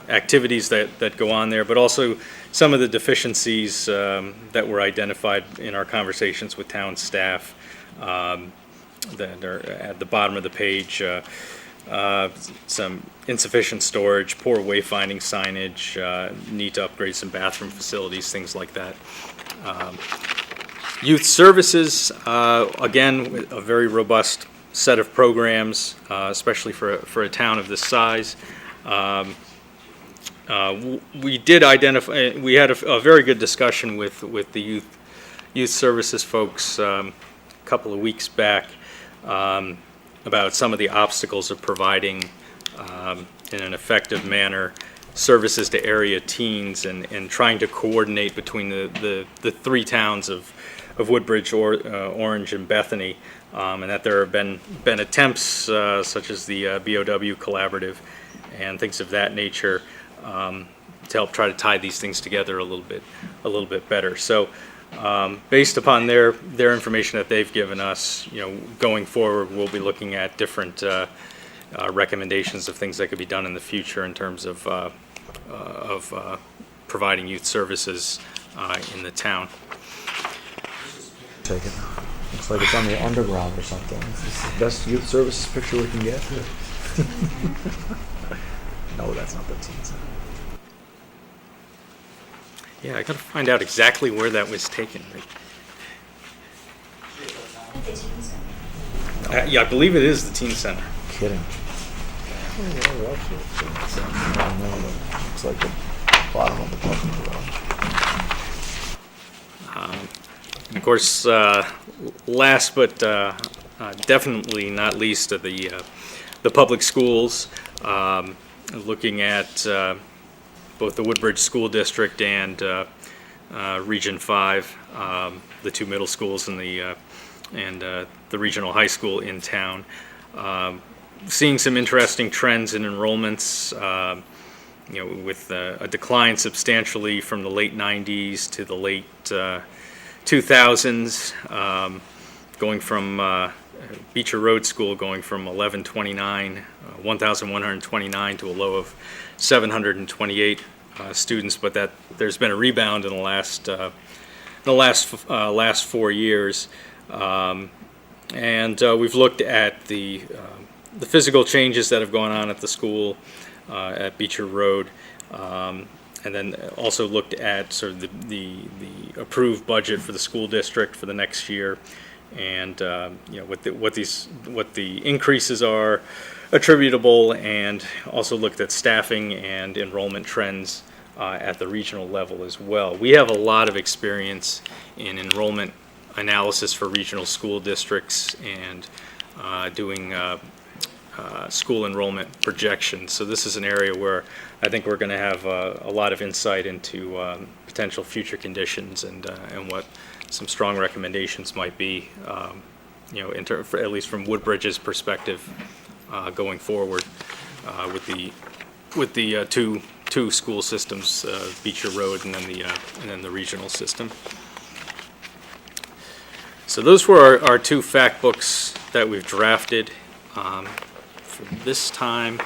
Speaker 7: activities that go on there, but also some of the deficiencies that were identified in our conversations with town staff that are at the bottom of the page. Some insufficient storage, poor wayfinding signage, need to upgrade some bathroom facilities, things like that. Youth services, again, a very robust set of programs, especially for a town of this size. We did identify, we had a very good discussion with the youth services folks a couple of weeks back about some of the obstacles of providing in an effective manner services to area teens and trying to coordinate between the three towns of Woodbridge, Orange, and Bethany, and that there have been attempts such as the BOW collaborative and things of that nature to help try to tie these things together a little bit better. So based upon their information that they've given us, going forward, we'll be looking at different recommendations of things that could be done in the future in terms of providing youth services in the town.
Speaker 1: Take it. Looks like it's on the underground or something. Is this the best youth services picture we can get? No, that's not the teen center.
Speaker 7: Yeah, I gotta find out exactly where that was taken.
Speaker 10: At the teen center.
Speaker 7: Yeah, I believe it is the teen center.
Speaker 1: Kidding. Looks like the bottom of the parking garage.
Speaker 7: And of course, last but definitely not least of the public schools, looking at both the Woodbridge School District and Region 5, the two middle schools and the regional high school in town. Seeing some interesting trends in enrollments, with a decline substantially from the late 90s to the late 2000s, going from Beecher Road School going from 1,129 to a low of 728 students, but that there's been a rebound in the last 4 years, and we've looked at the physical changes that have gone on at the school at Beecher Road, and then also looked at sort of the approved budget for the school district for the next year, and what the increases are attributable, and also looked at staffing and enrollment trends at the regional level as well. We have a lot of experience in enrollment analysis for regional school districts and doing school enrollment projections. So this is an area where I think we're going to have a lot of insight into potential future conditions and what some strong recommendations might be, at least from Woodbridge's perspective going forward with the two school systems, Beecher Road and then the regional system. So those were our two fact books that we've drafted. For this time, I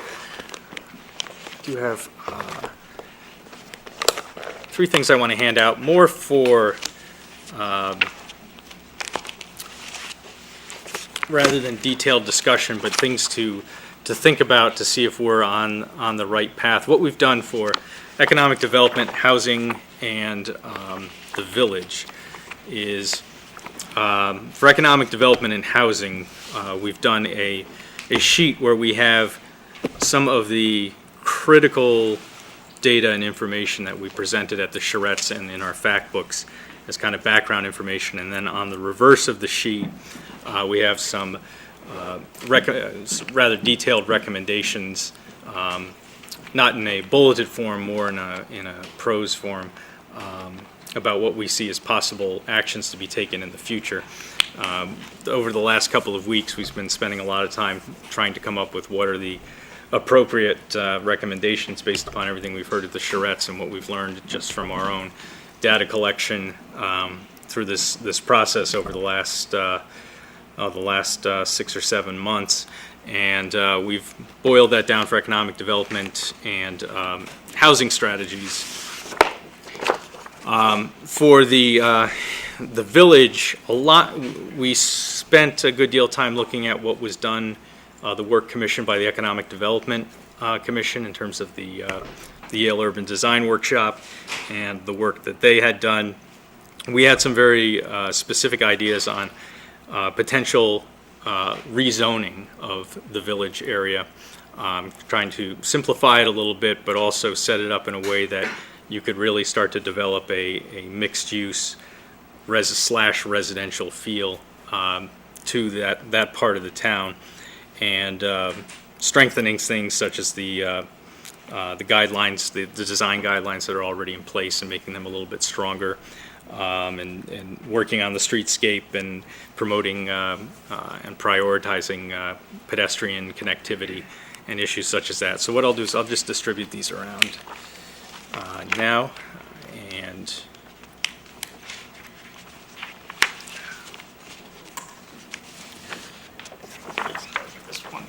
Speaker 7: do have three things I want to hand out, more for rather than detailed discussion, but things to think about to see if we're on the right path. What we've done for economic development, housing, and the village is for economic development and housing, we've done a sheet where we have some of the critical data and information that we presented at the charrettes and in our fact books as kind of background information, and then on the reverse of the sheet we have some rather detailed recommendations, not in a bulleted form, more in a prose form, about what we see as possible actions to be taken in the future. Over the last couple of weeks, we've been spending a lot of time trying to come up with what are the appropriate recommendations based upon everything we've heard at the charrettes and what we've learned just from our own data collection through this process over the last 6 or 7 months. And we've boiled that down for economic development and housing strategies. For the village, we spent a good deal of time looking at what was done, the work commissioned by the Economic Development Commission in terms of the Yale Urban Design Workshop and the work that they had done. We had some very specific ideas on potential rezoning of the village area, trying to simplify it a little bit, but also set it up in a way that you could really start to develop a mixed-use residential feel to that part of the town, and strengthening things such as the guidelines, the design guidelines that are already in place, and making them a little bit stronger, and working on the streetscape and promoting and prioritizing pedestrian connectivity and issues such as that. So what I'll do is I'll just distribute these around now, and this one.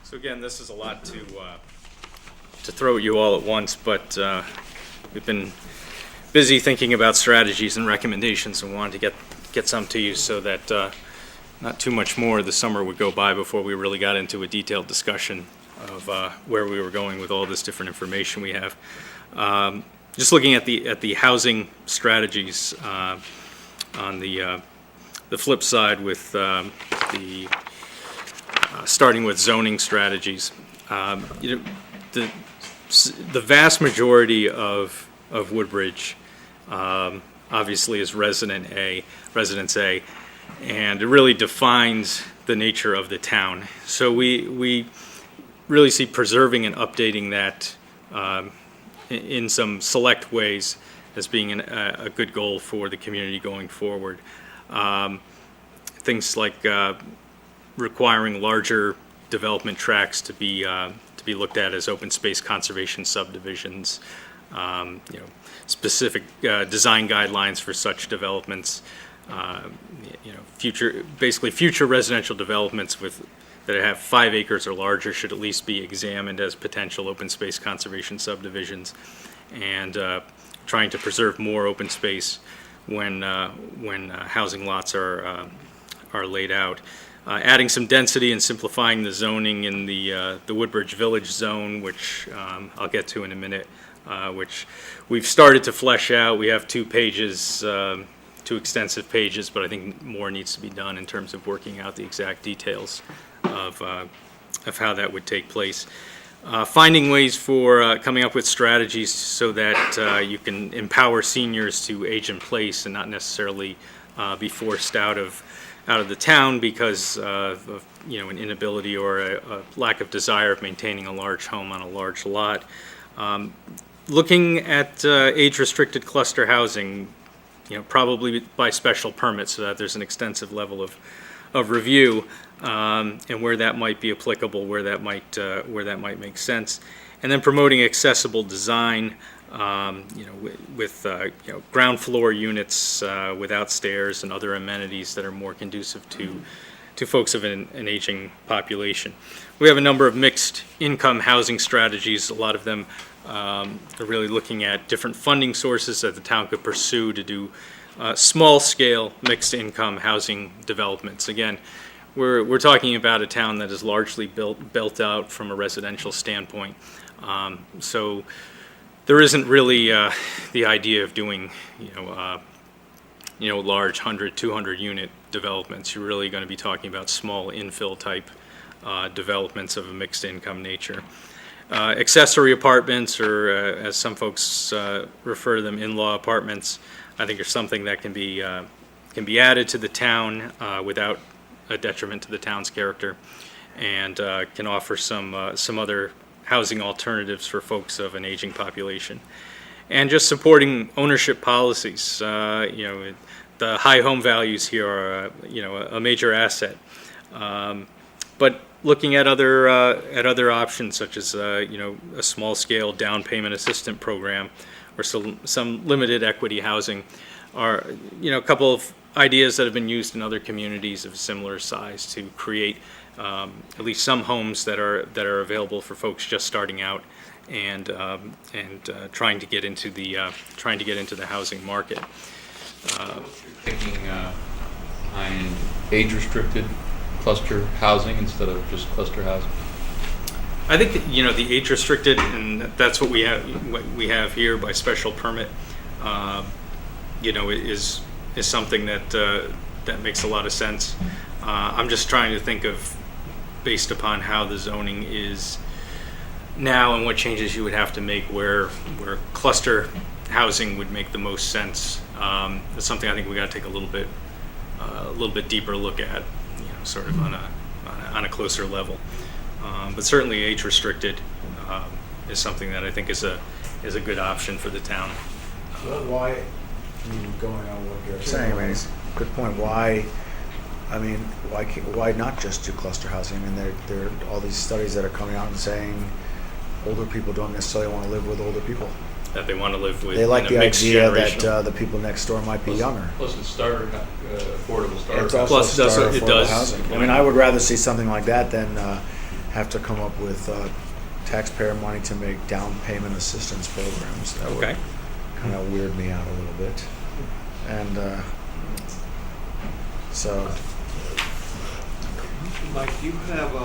Speaker 7: So again, this is a lot to throw at you all at once, but we've been busy thinking about strategies and recommendations, and wanted to get some to you so that not too much more of the summer would go by before we really got into a detailed discussion of where we were going with all this different information we have. Just looking at the housing strategies on the flip side with the starting with zoning strategies. The vast majority of Woodbridge obviously is Residence A, and it really defines the nature of the town. So we really see preserving and updating that in some select ways as being a good goal for the community going forward. Things like requiring larger development tracts to be looked at as open space conservation subdivisions, specific design guidelines for such developments, future residential developments that have 5 acres or larger should at least be examined as potential open space conservation subdivisions, and trying to preserve more open space when housing lots are laid out. Adding some density and simplifying the zoning in the Woodbridge Village zone, which I'll get to in a minute, which we've started to flesh out. We have 2 pages, 2 extensive pages, but I think more needs to be done in terms of working out the exact details of how that would take place. Finding ways for coming up with strategies so that you can empower seniors to age in place and not necessarily be forced out of the town because of an inability or a lack of desire of maintaining a large home on a large lot. Looking at age-restricted cluster housing, probably by special permit, so that there's an extensive level of review, and where that might be applicable, where that might make sense, and then promoting accessible design, with ground floor units without stairs and other amenities that are more conducive to folks of an aging population. We have a number of mixed income housing strategies. A lot of them are really looking at different funding sources that the town could pursue to do small scale mixed income housing developments. Again, we're talking about a town that is largely built out from a residential standpoint. So there isn't really the idea of doing large 100, 200 unit developments. You're really going to be talking about small infill type developments of a mixed income nature. Accessory apartments, or as some folks refer to them, in-law apartments, I think are something that can be added to the town without a detriment to the town's character, and can offer some other housing alternatives for folks of an aging population. And just supporting ownership policies. The high home values here are a major asset. But looking at other options, such as a small scale down payment assistance program, or some limited equity housing, are a couple of ideas that have been used in other communities of similar size to create at least some homes that are available for folks just starting out and trying to get into the housing market.
Speaker 2: Thinking behind age-restricted cluster housing instead of just cluster housing.
Speaker 7: I think that, the age restricted, and that's what we have here by special permit. Is something that makes a lot of sense. I'm just trying to think of, based upon how the zoning is now and what changes you would have to make where cluster housing would make the most sense. It's something I think we got to take a little bit deeper look at, sort of on a closer level. But certainly age restricted is something that I think is a good option for the town.
Speaker 1: Why, going on what you're saying, it's a good point. Why not just do cluster housing? There are all these studies that are coming out and saying older people don't necessarily want to live with older people.
Speaker 7: That they want to live with.
Speaker 1: They like the idea that
Speaker 7: generational.
Speaker 1: the people next door might be younger.
Speaker 2: Plus it's affordable starter.
Speaker 1: It's also
Speaker 7: Plus,
Speaker 1: starter
Speaker 7: it
Speaker 1: affordable
Speaker 7: does.
Speaker 1: housing. I would rather see something like that than have to come up with taxpayer money to make down payment assistance programs. That would
Speaker 7: Okay.
Speaker 1: kind of weird me out a little bit. And so,
Speaker 5: Mike, do you have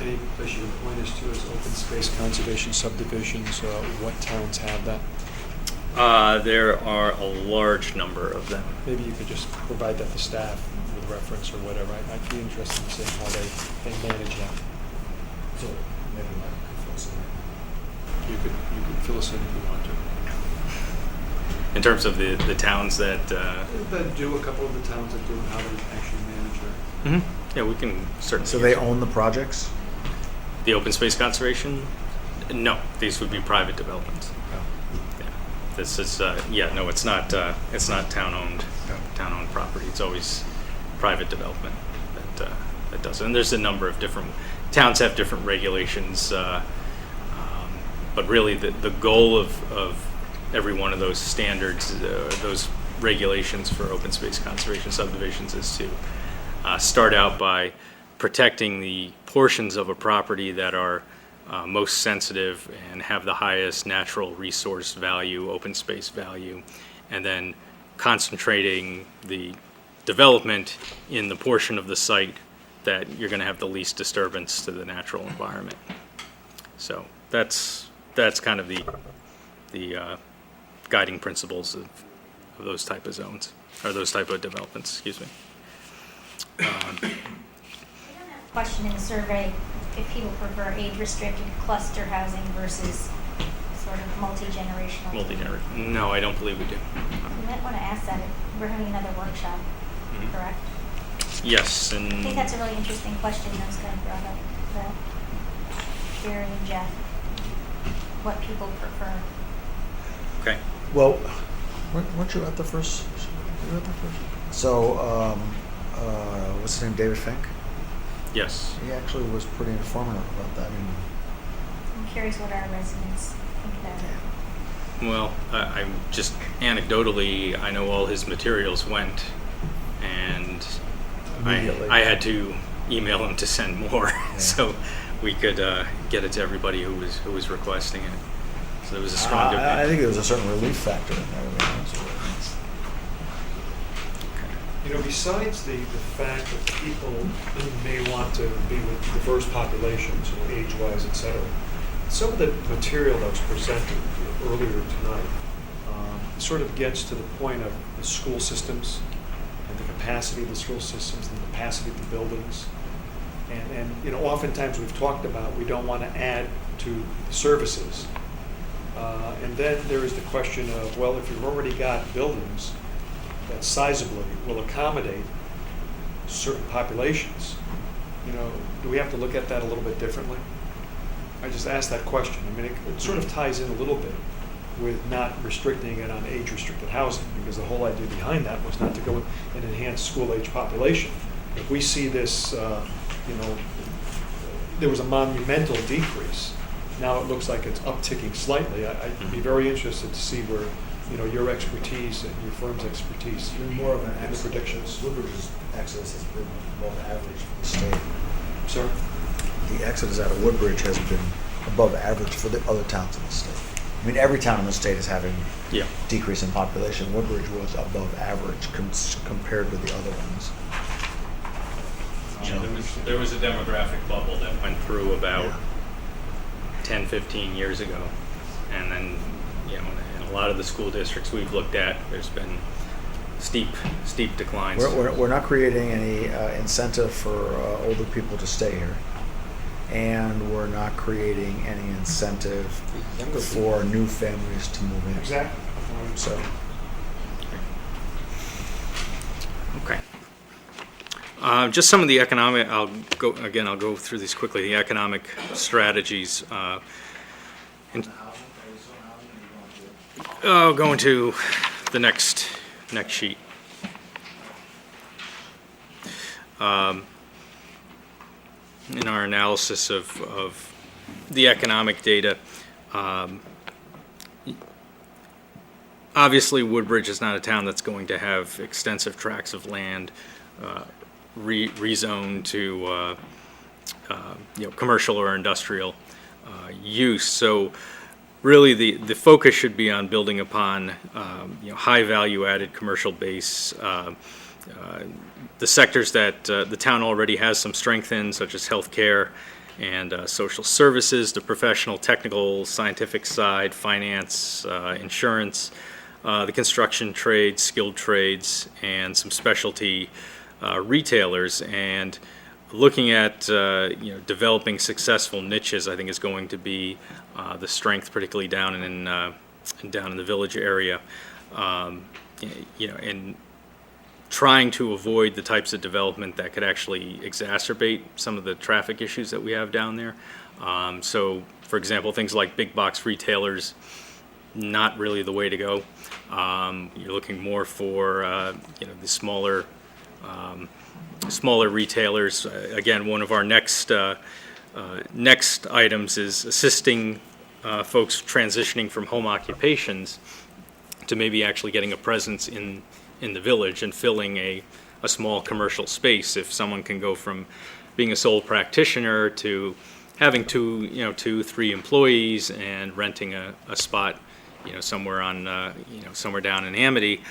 Speaker 5: any place you can point us to as open space conservation subdivisions? What towns have that?
Speaker 7: There are a large number of them.
Speaker 5: Maybe you could just provide that to staff with reference or whatever. I'd be interested in seeing how they manage that.
Speaker 1: so maybe Mike could fill us in.
Speaker 5: You could fill us in if you want to.
Speaker 7: In terms of the towns that.
Speaker 5: Do a couple of the towns that do how they actually manage their.
Speaker 7: Mhm. Yeah, we can certainly.
Speaker 1: So they own the projects?
Speaker 7: The open space conservation? No, these would be private developments. Yeah, this is no, it's not town owned. Town owned property. It's always private development that does it. And there's a number of different towns have different regulations, but really the goal of every one of those standards, those regulations for open space conservation subdivisions, is to start out by protecting the portions of a property that are most sensitive and have the highest natural resource value, open space value, and then concentrating the development in the portion of the site that you're going to have the least disturbance to the natural environment. So that's kind of the guiding principles of those type of zones, or those type of developments, excuse me.
Speaker 10: Question in the survey, if people prefer age-restricted cluster housing versus sort of multi-generational.
Speaker 7: Multi-generation. No, I don't believe we do.
Speaker 10: You might want to ask that. We're having another workshop,
Speaker 7: Mhm.
Speaker 10: correct?
Speaker 7: Yes, and
Speaker 10: I think that's a really interesting question that was kind of brought up, that Gary and Jeff, what people prefer.
Speaker 7: Okay.
Speaker 1: Well, weren't you at the first? You were at the first. So, what's his name? David Fink.
Speaker 7: Yes.
Speaker 1: He actually was pretty informative about that. I mean,
Speaker 10: I'm curious what our residents think about it.
Speaker 7: Well, I'm just anecdotally, I know all his materials went, and
Speaker 1: Immediately.
Speaker 7: I had to email him to send more, so we could get it to everybody who was requesting it. So there was a strong
Speaker 1: I
Speaker 7: demand.
Speaker 1: think there was a certain relief factor in there. To be honest with
Speaker 5: You know, besides the fact that people may want to be with diverse populations, you know, age-wise, et cetera, some of the material that was presented earlier tonight sort of gets to the point of the school systems and the capacity of the school systems and the capacity of the buildings. And you know, oftentimes we've talked about we don't want to add to the services. And then there is the question of, well, if you've already got buildings that sizably will accommodate certain populations, you know, do we have to look at that a little bit differently? I just asked that question. I mean, it sort of ties in a little bit with not restricting it on age-restricted housing, because the whole idea behind that was not to go and enhance school-age population. If we see this, you know, there was a monumental decrease. Now it looks like it's upticking slightly. I'd be very interested to see where, you know, your expertise and your firm's expertise
Speaker 1: it's been more of an
Speaker 5: in the predictions.
Speaker 1: Woodbridge's exodus has been above average for the state.
Speaker 5: Sir?
Speaker 1: The exodus out of Woodbridge has been above average for the other towns in the state. I mean, every town in the state is having
Speaker 7: Yeah.
Speaker 1: decrease in population. Woodbridge was above average compared to the other ones.
Speaker 7: Yeah, there was a demographic bubble that went through about
Speaker 1: Yeah.
Speaker 7: 10, 15 years ago. And then, you know, in a lot of the school districts we've looked at, there's been steep declines.
Speaker 1: We're not creating any incentive for older people to stay here. And we're not creating any incentive for new families to move in.
Speaker 5: Exactly.
Speaker 1: So,
Speaker 7: Okay. Just some of the economic, I'll go through these quickly, the economic strategies. Going to the next sheet. In our analysis of the economic data, obviously Woodbridge is not a town that's going to have extensive tracts of land rezoned to you know, commercial or industrial use. So really the focus should be on building upon you know, high value added commercial base, the sectors that the town already has some strength in, such as healthcare and social services, the professional, technical, scientific side, finance, insurance, the construction trades, skilled trades, and some specialty retailers. And looking at you know, developing successful niches, I think is going to be the strength, particularly down in the village area. You know, and trying to avoid the types of development that could actually exacerbate some of the traffic issues that we have down there. So, for example, things like big box retailers, not really the way to go. You're looking more for you know, the smaller retailers. Again, one of our next items is assisting folks transitioning from home occupations to maybe actually getting a presence in the village and filling a small commercial space. If someone can go from being a sole practitioner to having two, 3 employees and renting a spot, you know, somewhere on, you know, somewhere down in Amity,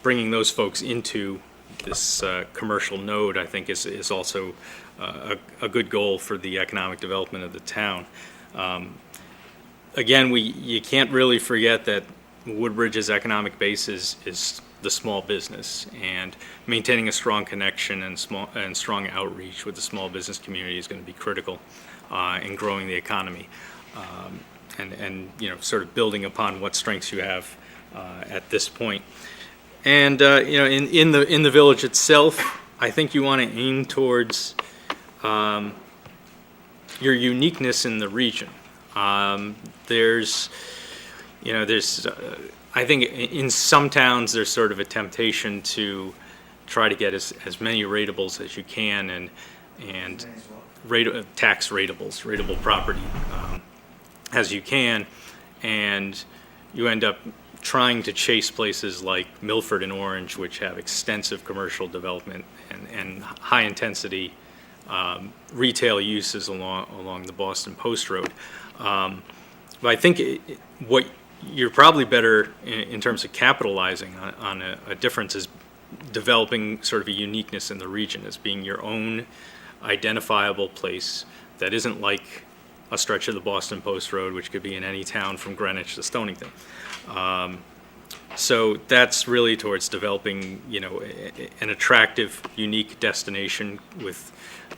Speaker 7: bringing those folks into this commercial node, I think is also a good goal for the economic development of the town. Again, you can't really forget that Woodbridge's economic base is the small business, and maintaining a strong connection and strong outreach with the small business community is going to be critical in growing the economy, and you know, sort of building upon what strengths you have at this point. And you know, in the village itself, I think you want to aim towards your uniqueness in the region. There's, you know, there's, I think in some towns, there's sort of a temptation to try to get as many ratables as you can, and tax rateable property as you can, and you end up trying to chase places like Milford and Orange, which have extensive commercial development and high intensity retail uses along the Boston Post Road. But I think what you're probably better in terms of capitalizing on a difference is developing sort of a uniqueness in the region as being your own identifiable place that isn't like a stretch of the Boston Post Road, which could be in any town from Greenwich to Stonington. So that's really towards developing, you know, an attractive, unique destination with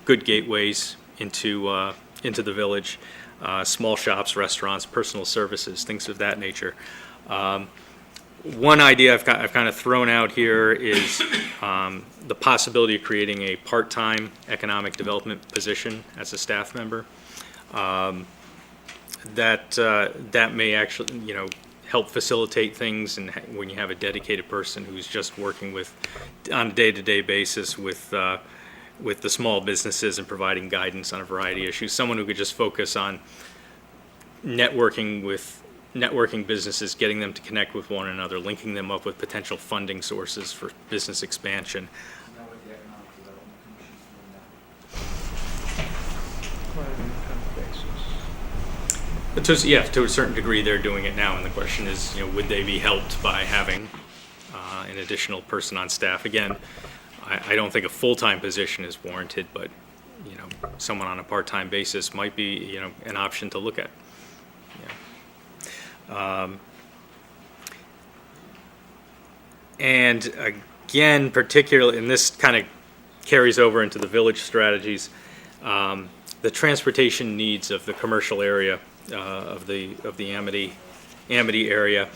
Speaker 7: good gateways into the village, small shops, restaurants, personal services, things of that nature. One idea I've kind of thrown out here is the possibility of creating a part-time economic development position as a staff member. That may actually, you know, help facilitate things, and when you have a dedicated person who's just working on a day-to-day basis with the small businesses and providing guidance on a variety of issues, someone who could just focus on networking businesses, getting them to connect with one another, linking them up with potential funding sources for business expansion. But to a certain degree, they're doing it now, and the question is, you know, would they be helped by having an additional person on staff? Again, I don't think a full-time position is warranted, but, you know, someone on a part-time basis might be, you know, an option to look at. Yeah. And again, particularly, and this kind of carries over into the village strategies, the transportation needs of the commercial area of the Amity area.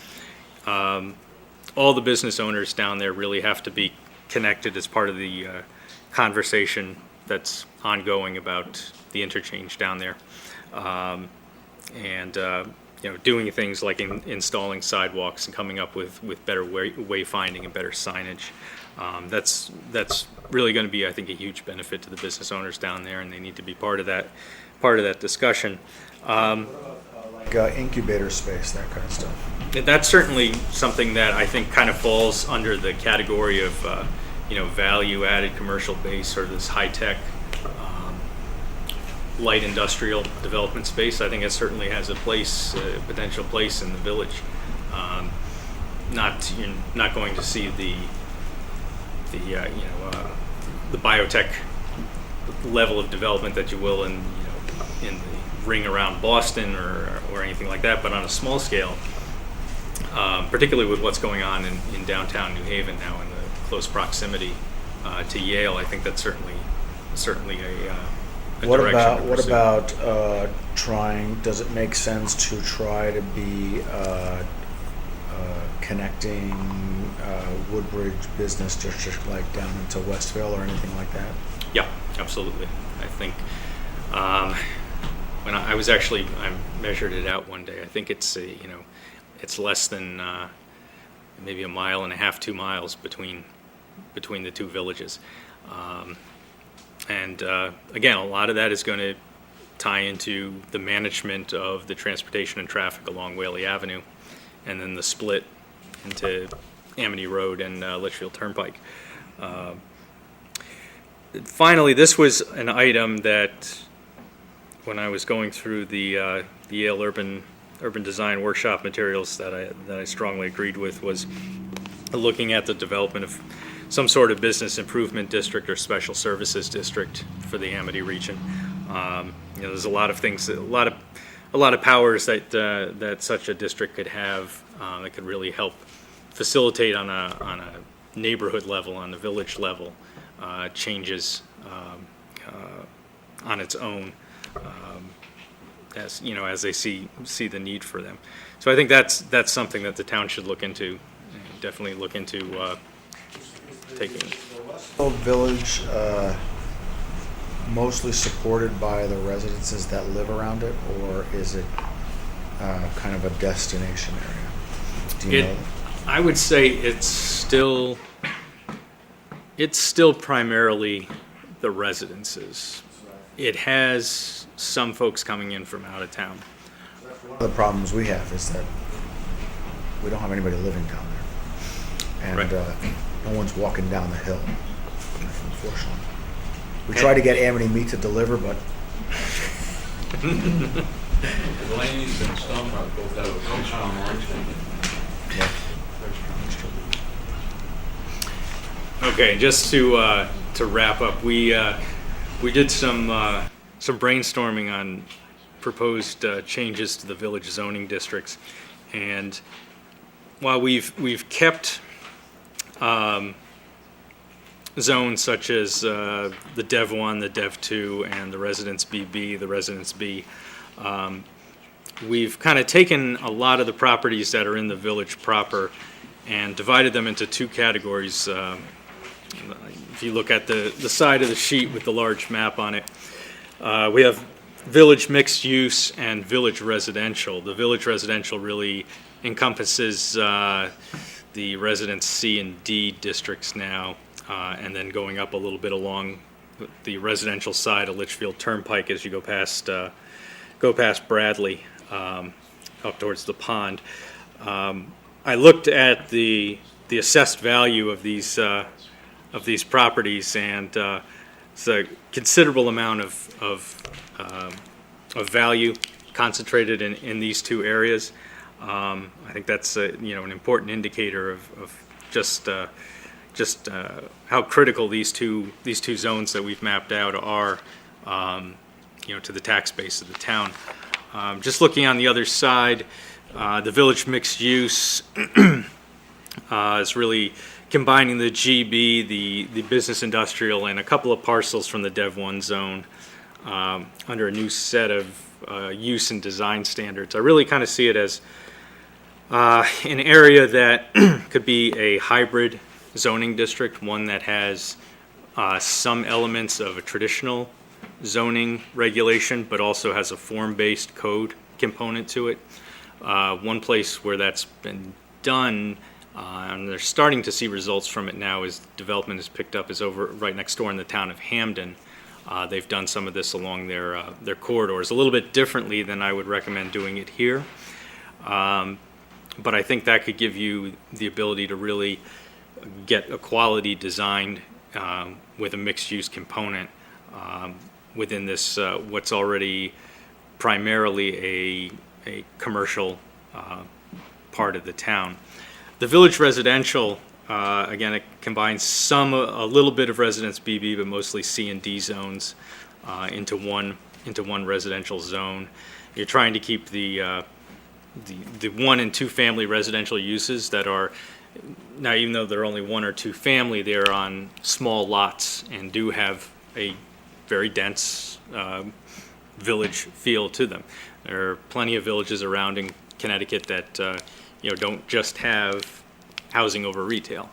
Speaker 7: All the business owners down there really have to be connected as part of the conversation that's ongoing about the interchange down there, and you know, doing things like installing sidewalks and coming up with better wayfinding and better signage. That's really going to be, I think, a huge benefit to the business owners down there, and they need to be part of that discussion.
Speaker 1: Like incubator space, that kind of stuff.
Speaker 7: That's certainly something that I think kind of falls under the category of you know, value-added commercial base, or this high-tech light industrial development space. I think it certainly has a potential place in the village. You're not going to see the biotech level of development that you will in the ring around Boston or anything like that, but on a small scale, particularly with what's going on in downtown New Haven now in the close proximity to Yale, I think that's certainly a
Speaker 1: What
Speaker 7: direction to pursue.
Speaker 1: about does it make sense to try to be connecting Woodbridge Business District like down into Westville or anything like that?
Speaker 7: Yeah, absolutely. I think when I measured it out one day. I think it's it's less than maybe 1.5 miles, 2 miles between the two villages. And again, a lot of that is going to tie into the management of the transportation and traffic along Whaley Avenue, and then the split into Amity Road and Litchfield Turnpike. Finally, this was an item that, when I was going through the Yale Urban Design Workshop materials, that I strongly agreed with, was looking at the development of some sort of business improvement district or special services district for the Amity region. There's a lot of things, a lot of powers that such a district could have that could really help facilitate on a neighborhood level, on the village level, changes on its own, as they see the need for them. So I think that's something that the town should look into, definitely look into taking.
Speaker 1: Westville Village mostly supported by the residences that live around it, or is it kind of a destination area? Do you know?
Speaker 7: I would say it's still primarily the residences. It has some folks coming in from out of town.
Speaker 1: One of the problems we have is that we don't have anybody living down there. And
Speaker 7: Right.
Speaker 1: No one's walking down the hill, unfortunately. We try to get Amity Meat to deliver, but
Speaker 2: Delaney's and Stone Rock both have a very strong orange.
Speaker 1: yeah.
Speaker 7: Okay, just to wrap up, we did some brainstorming on proposed changes to the village zoning districts, and while we've kept zones such as the Dev 1, the Dev 2, and the Residence BB, the Residence B, we've kind of taken a lot of the properties that are in the village proper and divided them into two categories. If you look at the side of the sheet with the large map on it, we have village mixed use and village residential. The village residential really encompasses the residence C and D districts now, and then going up a little bit along the residential side of Litchfield Turnpike as you go past Bradley up towards the pond. I looked at the assessed value of these properties, and it's a considerable amount of value concentrated in these two areas. I think that's an important indicator of just how critical these two zones that we've mapped out are, to the tax base of the town. Just looking on the other side, the village mixed use is really combining the GB, the business industrial, and a couple of parcels from the Dev 1 zone under a new set of use and design standards. I really kind of see it as an area that could be a hybrid zoning district, one that has some elements of a traditional zoning regulation, but also has a form-based code component to it. One place where that's been done, and they're starting to see results from it now, is development has picked up, is over right next door in the town of Hamden. They've done some of this along their corridors, a little bit differently than I would recommend doing it here. But I think that could give you the ability to really get a quality design with a mixed-use component within this what's already primarily a commercial part of the town. The village residential, again, it combines a little bit of residence BB, but mostly C and D zones into one residential zone. You're trying to keep the 1 and 2 family residential uses that are now, even though they're only 1 or 2 family, they're on small lots and do have a very dense village feel to them. There are plenty of villages around in Connecticut that don't just have housing over retail.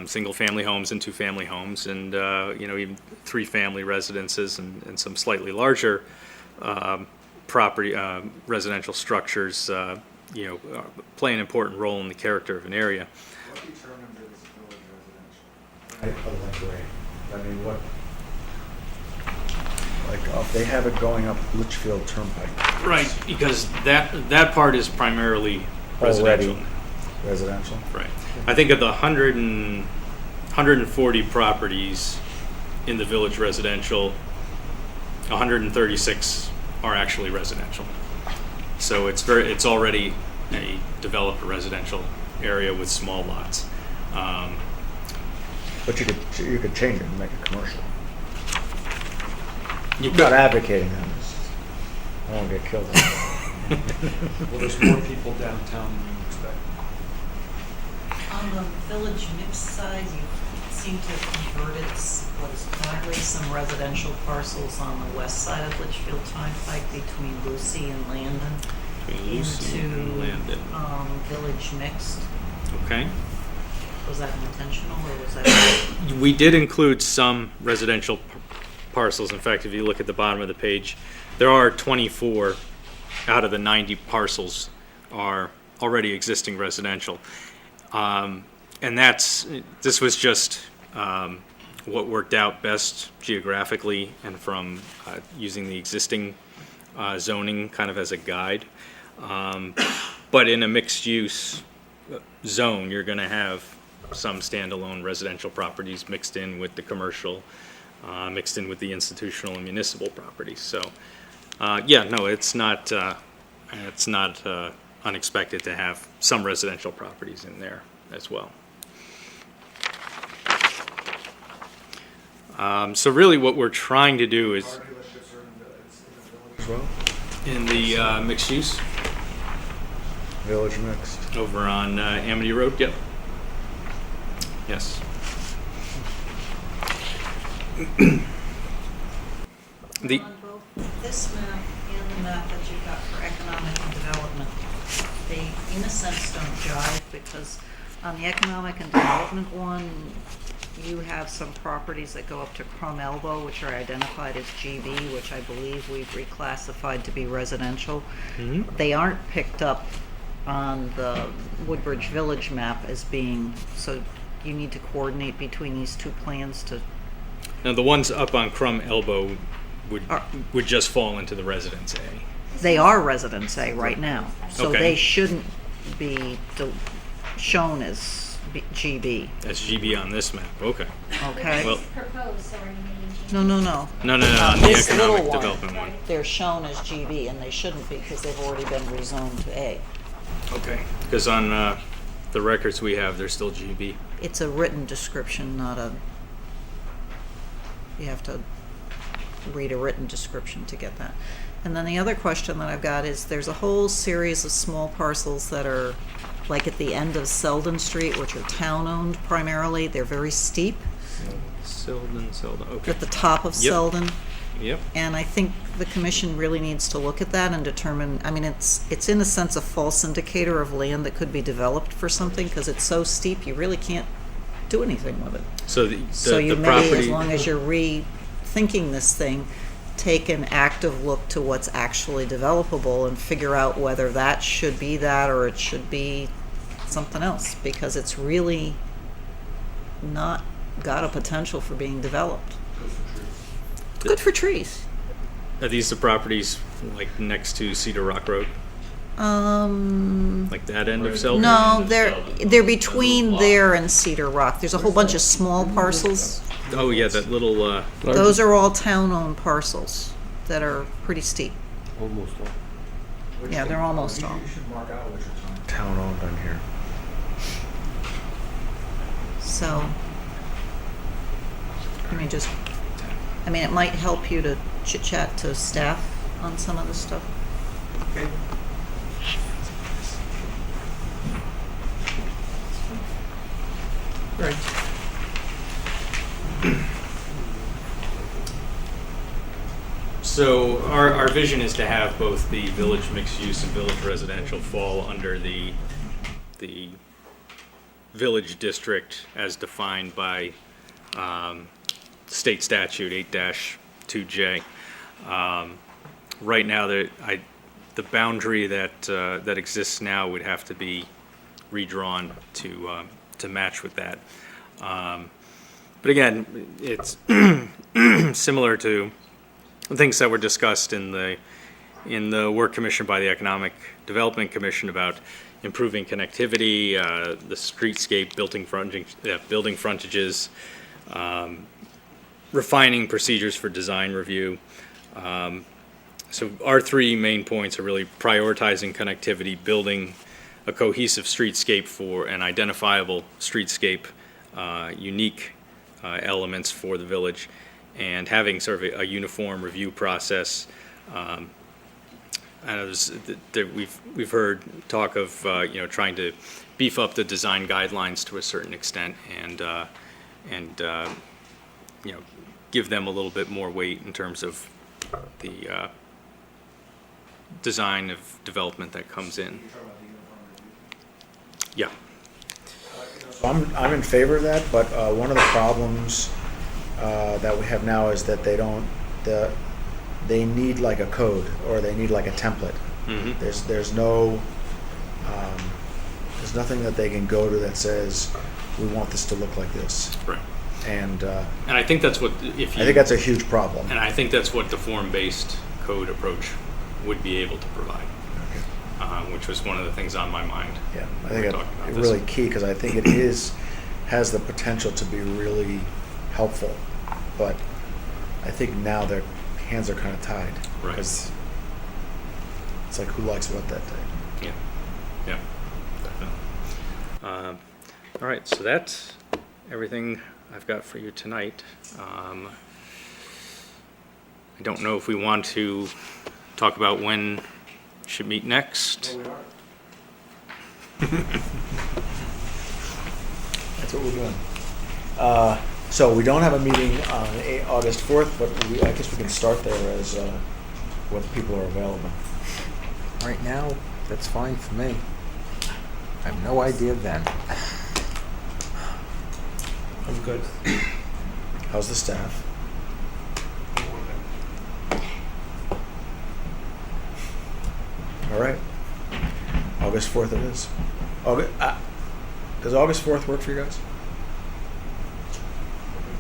Speaker 7: Single family homes and 2 family homes, and even 3 family residences and some slightly larger property residential structures play an important role in the character of an area.
Speaker 1: What determines it as village residential? I mean, what? Like, they have it going up Litchfield Turnpike.
Speaker 7: Right, because that part is primarily residential.
Speaker 1: Already residential?
Speaker 7: Right. I think of the 140 properties in the village residential, 136 are actually residential. So it's already a developed residential area with small lots.
Speaker 1: But you could change it and make it commercial.
Speaker 7: You
Speaker 1: I'm
Speaker 7: could.
Speaker 1: not advocating that. I won't get killed.
Speaker 5: Well, there's more people downtown than you expect.
Speaker 6: On the village mixed side, you seem to have converted what is currently some residential parcels on the west side of Litchfield Turnpike between Lucy and Landon
Speaker 7: Lucy
Speaker 6: into
Speaker 7: and Landon.
Speaker 6: village mixed.
Speaker 7: Okay.
Speaker 6: Was that intentional, or was that?
Speaker 7: We did include some residential parcels. In fact, if you look at the bottom of the page, there are 24 out of the 90 parcels are already existing residential. And this was just what worked out best geographically and from using the existing zoning kind of as a guide. But in a mixed-use zone, you're going to have some standalone residential properties mixed in with the commercial, mixed in with the institutional and municipal properties. So, yeah, no, it's not unexpected to have some residential properties in there as well. So really what we're trying to do is
Speaker 1: Car dealerships are in the village as well?
Speaker 7: in the mixed use
Speaker 1: Village mixed.
Speaker 7: over on Amity Road, yep. Yes. The,
Speaker 6: On both this map and the map that you've got for economic and development, they in a sense don't jive, because on the economic and development one, you have some properties that go up to Crum Elbow, which are identified as GB, which I believe we've reclassified to be residential. They aren't picked up on the Woodbridge Village map as being, so you need to coordinate between these two plans to,
Speaker 7: now the ones up on Crum Elbow
Speaker 6: Are-
Speaker 7: would just fall into the Residence A.
Speaker 6: they are Residence A right now. So
Speaker 7: Okay.
Speaker 6: they shouldn't be shown as GB,
Speaker 7: That's GB on this map, okay.
Speaker 6: okay?
Speaker 7: Well-
Speaker 10: This is proposed, so are you making changes?
Speaker 6: No, no, no.
Speaker 7: No, on the
Speaker 6: This little
Speaker 7: economic
Speaker 6: one.
Speaker 7: development one.
Speaker 6: They're shown as GB, and they shouldn't be, because they've already been rezoned to A.
Speaker 7: Okay. Because on the records we have, they're still GB.
Speaker 6: It's a written description, not a, you have to read a written description to get that. And then the other question that I've got is, there's a whole series of small parcels that are like at the end of Selden Street, which are town-owned primarily. They're very steep
Speaker 7: Selden, okay.
Speaker 6: at the top of
Speaker 7: Yep.
Speaker 6: Selden.
Speaker 7: Yep.
Speaker 6: And I think the commission really needs to look at that and determine, I mean, it's in a sense a false indicator of land that could be developed for something, because it's so steep, you really can't do anything with it.
Speaker 7: So the
Speaker 6: So you
Speaker 7: the
Speaker 6: may, as
Speaker 7: property,
Speaker 6: long as you're rethinking this thing, take an active look to what's actually developable and figure out whether that should be that or it should be something else, because it's really not got a potential for being developed. It's good for trees.
Speaker 7: are these the properties like next to Cedar Rock Road? Like that end of Selden?
Speaker 6: No, they're between there and Cedar Rock. There's a whole bunch of small parcels.
Speaker 7: Oh, yeah, that little,
Speaker 6: Those are all town-owned parcels that are pretty steep.
Speaker 4: Almost all.
Speaker 6: Yeah, they're almost all.
Speaker 1: You should mark out which are town owned on here.
Speaker 6: So, I mean, it might help you to chit-chat to staff on some of this stuff.
Speaker 1: Okay.
Speaker 4: Right.
Speaker 7: so our vision is to have both the village mixed use and village residential fall under the village district as defined by state statute 8-2J. Right now, the boundary that exists now would have to be redrawn to match with that. But again, it's similar to things that were discussed in the work commissioned by the Economic Development Commission about improving connectivity, the streetscape, building frontages, refining procedures for design review. So our three main points are really prioritizing connectivity, building a cohesive streetscape for an identifiable streetscape, unique elements for the village, and having sort of a uniform review process. I know we've heard talk of trying to beef up the design guidelines to a certain extent and give them a little bit more weight in terms of the design of development that comes in. Yeah.
Speaker 1: So I'm in favor of that, but one of the problems that we have now is that they need like a code or they need like a template.
Speaker 7: Mm-hmm.
Speaker 1: There's no There's nothing that they can go to that says, we want this to look like this.
Speaker 7: Right.
Speaker 1: And
Speaker 7: And I think that's what, if you.
Speaker 1: I think that's a huge problem.
Speaker 7: And I think that's what the form-based code approach would be able to provide, which was one of the things on my mind.
Speaker 1: Yeah, I
Speaker 7: when we
Speaker 1: think
Speaker 7: were
Speaker 1: it's
Speaker 7: talking about
Speaker 1: really
Speaker 7: this.
Speaker 1: key, because I think it has the potential to be really helpful. But I think now their hands are kind of tied.
Speaker 7: Right.
Speaker 1: Because it's like, who likes what that day?
Speaker 7: Yeah, yeah, definitely. All right, so that's everything I've got for you tonight. I don't know if we want to talk about when we should meet next.
Speaker 1: That's what we're doing. So we don't have a meeting on August 4th, but I guess we can start there as what people are available.
Speaker 8: Right now, that's fine for me. I have no idea then.
Speaker 4: I'm good.
Speaker 1: How's the staff? All right. August 4th it is. Does August 4th work for you guys?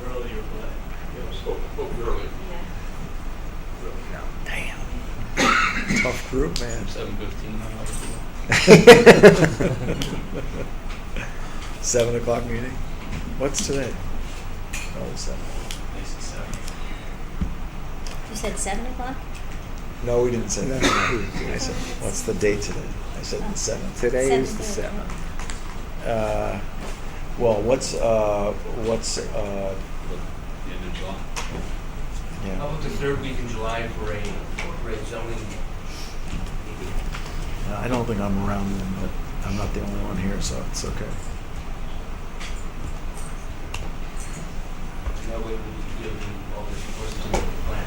Speaker 2: Early or late? Early.
Speaker 1: Damn. Tough group, man.
Speaker 2: 7:15.
Speaker 1: 7 o'clock meeting? What's today? Oh, 7.
Speaker 10: You said 7 o'clock?
Speaker 1: No, we didn't say that.
Speaker 8: No.
Speaker 1: I said, what's the date today? I said the 7th.
Speaker 8: Today is the
Speaker 10: 7:30.
Speaker 8: 7th.
Speaker 1: Well, what's
Speaker 2: The end of July.
Speaker 1: yeah.
Speaker 11: How about the third week in July for a zoning meeting?
Speaker 1: I don't think I'm around then, but I'm not the only one here, so it's okay.
Speaker 11: That way we can give all the supports to the plan.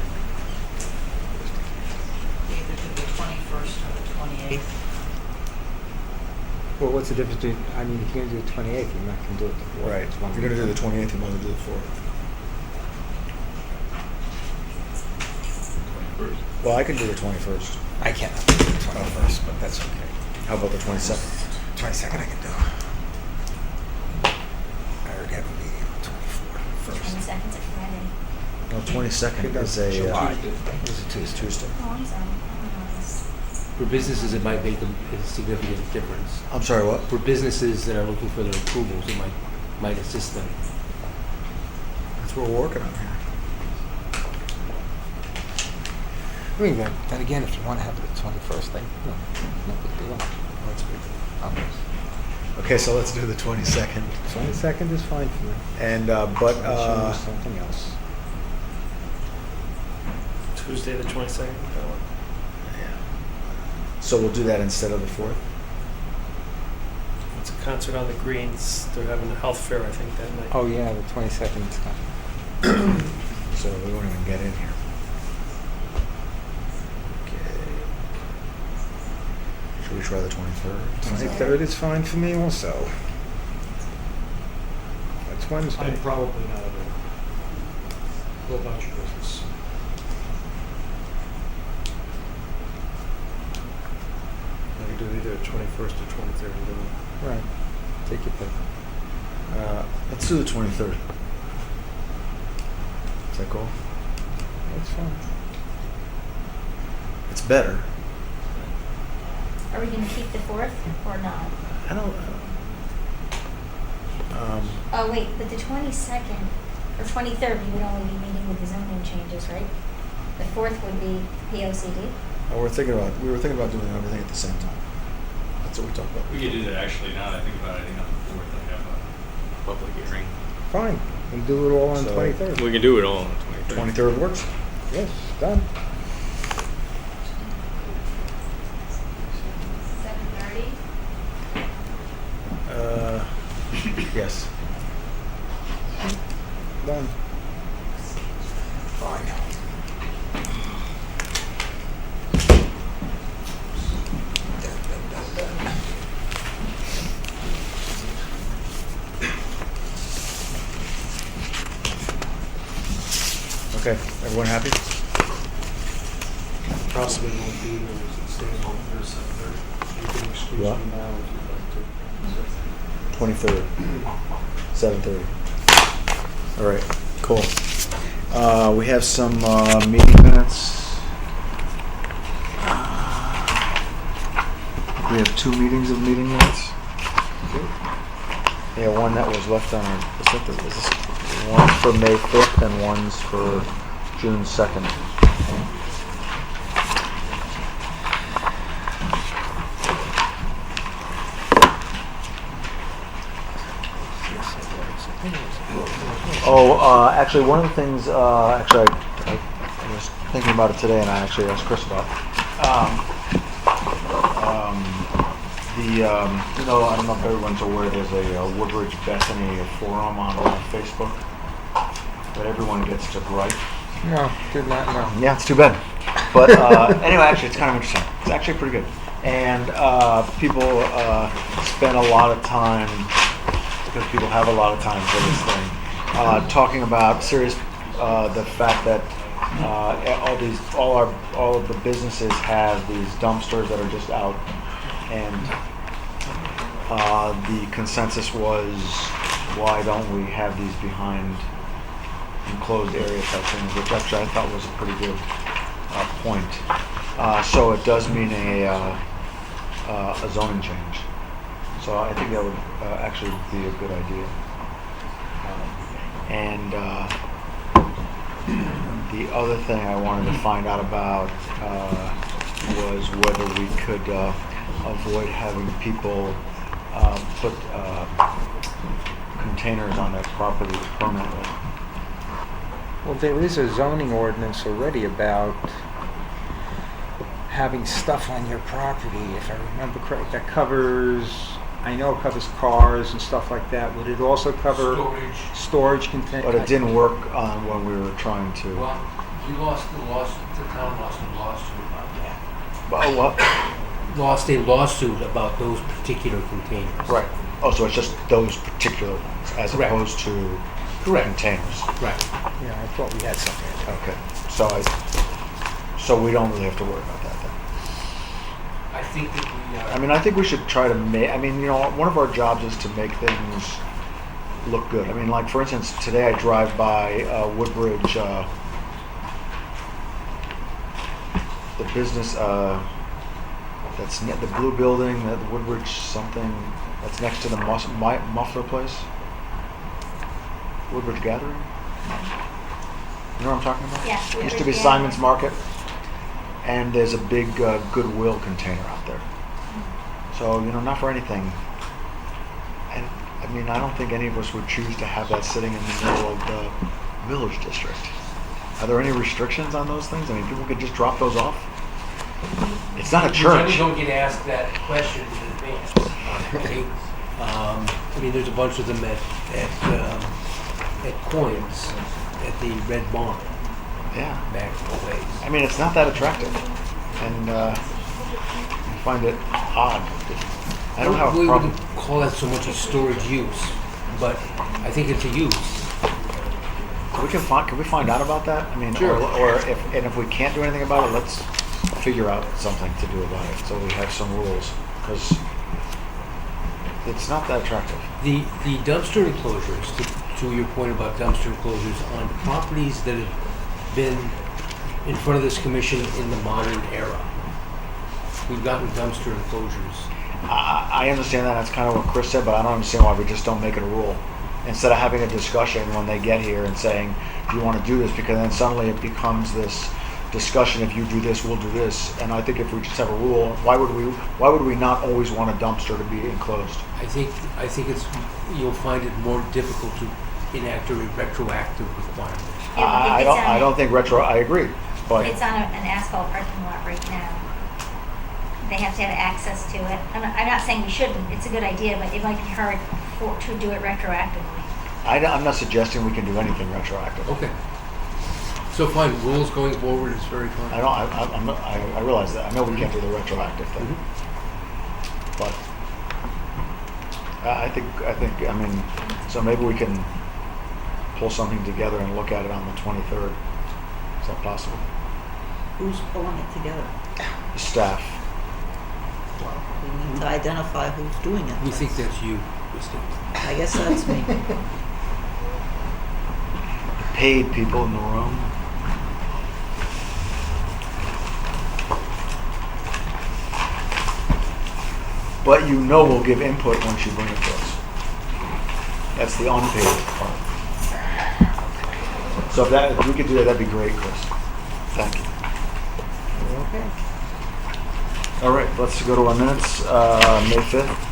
Speaker 6: Either do the 21st or the 28th.
Speaker 8: Well, what's the difference between, I mean, if you're gonna do the 28th, you're not gonna do it the 4th.
Speaker 1: Right.
Speaker 8: It's one
Speaker 1: If you're going to do
Speaker 8: week.
Speaker 1: the 28th, you might as well do the 4th.
Speaker 2: 21st.
Speaker 1: Well, I can do the 21st.
Speaker 8: I cannot do the 21st, but that's okay.
Speaker 1: How about the 22nd?
Speaker 8: 22nd I can do. I already have a meeting on the 24th.
Speaker 10: 22nd's a Friday.
Speaker 1: No, 22nd is a
Speaker 8: July.
Speaker 11: Tuesday.
Speaker 8: It's a Tuesday.
Speaker 1: Tuesday.
Speaker 10: Oh, I'm sorry. I don't know this.
Speaker 11: For businesses, it might make a significant difference.
Speaker 1: I'm sorry, what?
Speaker 11: For businesses that are looking for their approvals, it might assist them.
Speaker 1: That's what we're working on here.
Speaker 8: I mean, then again, if you want to have it the 21st, then no big deal.
Speaker 1: That's good.
Speaker 8: Okay.
Speaker 1: Okay, so let's do the 22nd.
Speaker 8: 22nd is fine for me.
Speaker 1: And,
Speaker 8: I'll choose something else.
Speaker 4: Tuesday the 22nd.
Speaker 1: yeah. So we'll do that instead of the 4th?
Speaker 4: It's a concert on the Greens. They're having a health fair, I think, that night.
Speaker 8: Oh, yeah, the 22nd.
Speaker 1: So we won't even get in here. Okay. Should we try the 23rd?
Speaker 8: 23rd is fine for me also. That's Wednesday.
Speaker 5: I'm probably not available. Go about your business. I could do either 21st or 23rd.
Speaker 8: Right. Take your pick.
Speaker 1: Let's do the 23rd. Is that cool?
Speaker 8: That's fine.
Speaker 1: It's better.
Speaker 10: Are we going to keep the 4th or not?
Speaker 1: I don't.
Speaker 10: Oh, wait, but the 22nd or 23rd, we would only be meeting with the zoning changes, right? The 4th would be POCD.
Speaker 1: We were thinking about doing everything at the same time. That's what we talked about.
Speaker 7: We could do that actually, now that I think about it, I think on the 4th I have a public hearing.
Speaker 8: Fine. We can do it all on
Speaker 1: So-
Speaker 8: 23rd.
Speaker 7: We can do it all on the 23rd.
Speaker 1: 23rd works.
Speaker 8: Yes, done.
Speaker 10: 7:30?
Speaker 1: Yes.
Speaker 8: Done. Fine.
Speaker 1: Okay. Everyone happy?
Speaker 4: Possibly won't be there, is it staying open for 7:30? You can excuse
Speaker 1: Yeah.
Speaker 4: me now if you'd like to.
Speaker 1: 23rd, 7:30. All right, cool. We have some meeting minutes. We have 2 meetings of meeting minutes. Yeah, one that was left on our, is this one's for May 5th and one's for June 2nd. Oh, actually, one of the things, I was thinking about it today, and I actually asked Chris about it. You know, I don't know if everyone's aware, there's a Woodbridge Bethany forum on Facebook that everyone gets to gripe.
Speaker 8: No, did not know.
Speaker 1: Yeah, it's too bad. But anyway, actually, it's kind of interesting. It's actually pretty good. And people spend a lot of time, because people have a lot of time for this thing, talking about the fact that all of the businesses have these dumpsters that are just out, and the consensus was, why don't we have these behind enclosed area type things, which actually I thought was a pretty good point. So it does mean a zoning change. So I think that would actually be a good idea. And the other thing I wanted to find out about was whether we could avoid having people put containers on their property permanently.
Speaker 8: Well, there is a zoning ordinance already about having stuff on your property, if I remember correct, that covers, I know it covers cars and stuff like that. Would it also cover storage containers?
Speaker 1: But it didn't work on when we were trying to.
Speaker 11: Well, you lost the lawsuit, the town lost a lawsuit about that.
Speaker 1: Oh, what?
Speaker 11: Lost a lawsuit about those particular containers.
Speaker 1: Right. Oh, so it's just those particular ones, as
Speaker 11: Correct.
Speaker 1: opposed to
Speaker 11: Correct.
Speaker 1: containers.
Speaker 11: Right.
Speaker 8: Yeah, I thought we had something.
Speaker 1: Okay. So we don't really have to worry about that then.
Speaker 11: I think that we
Speaker 1: I mean, I think we should try to make. I mean, you know, one of our jobs is to make things look good. I mean, like for instance, today I drive by Woodbridge, the business that's the blue building, the Woodbridge something that's next to the muffler place. Woodbridge Gathering. You know what I'm talking about?
Speaker 10: Yeah,
Speaker 1: Used to
Speaker 10: Woodbridge
Speaker 1: be
Speaker 10: Gathering.
Speaker 1: Simon's Market, and there's a big Goodwill container out there. So, you know, not for anything. And I mean, I don't think any of us would choose to have that sitting in the middle of the village district. Are there any restrictions on those things? I mean, people could just drop those off? It's not a
Speaker 11: We generally
Speaker 1: church.
Speaker 11: don't get asked that question in advance. Okay? I mean, there's a bunch of them at Coins, at the Red Barn,
Speaker 1: Yeah.
Speaker 11: back in the days.
Speaker 1: I mean, it's not that attractive. And I find it odd. I don't have a
Speaker 11: We
Speaker 1: problem.
Speaker 11: wouldn't call that so much a storage use, but I think it's a use.
Speaker 1: Can we find out about that? I mean,
Speaker 11: Sure.
Speaker 1: or if we can't do anything about it, let's figure out something to do about it so we have some rules, because it's not that attractive.
Speaker 11: The dumpster enclosures, to your point about dumpster enclosures, on properties that have been in front of this commission in the modern era, we've gotten dumpster enclosures.
Speaker 1: I understand that. That's kind of what Chris said, but I don't understand why we just don't make it a rule. Instead of having a discussion when they get here and saying, do you want to do this? Because then suddenly it becomes this discussion, if you do this, we'll do this. And I think if we just have a rule, why would we not always want a dumpster to be enclosed?
Speaker 11: I think it's, you'll find it more difficult to enact a retroactive requirement.
Speaker 1: I don't think I agree. But
Speaker 10: It's on an asphalt parking lot right now. They have to have access to it. I'm not saying we shouldn't, it's a good idea, but it might be hard to do it retroactively.
Speaker 1: I'm not suggesting we can do anything retroactive.
Speaker 11: Okay. So fine, rules going forward is very fine.
Speaker 1: I realize that. I know we can't do the retroactive thing.
Speaker 11: Mhm.
Speaker 1: But I think, I mean, so maybe we can pull something together and look at it on the 23rd. Is that possible?
Speaker 6: Who's pulling it together?
Speaker 1: Staff.
Speaker 6: Well, we need to identify who's doing it.
Speaker 11: We think that's you, Christine.
Speaker 6: I guess that's me.
Speaker 1: Paid people in the room. But you know we'll give input once you bring it to us. That's the unpaid part. So if we could do that, that'd be great, Chris. Thank you.
Speaker 8: Okay.
Speaker 1: All right, let's go to our minutes, May 5th.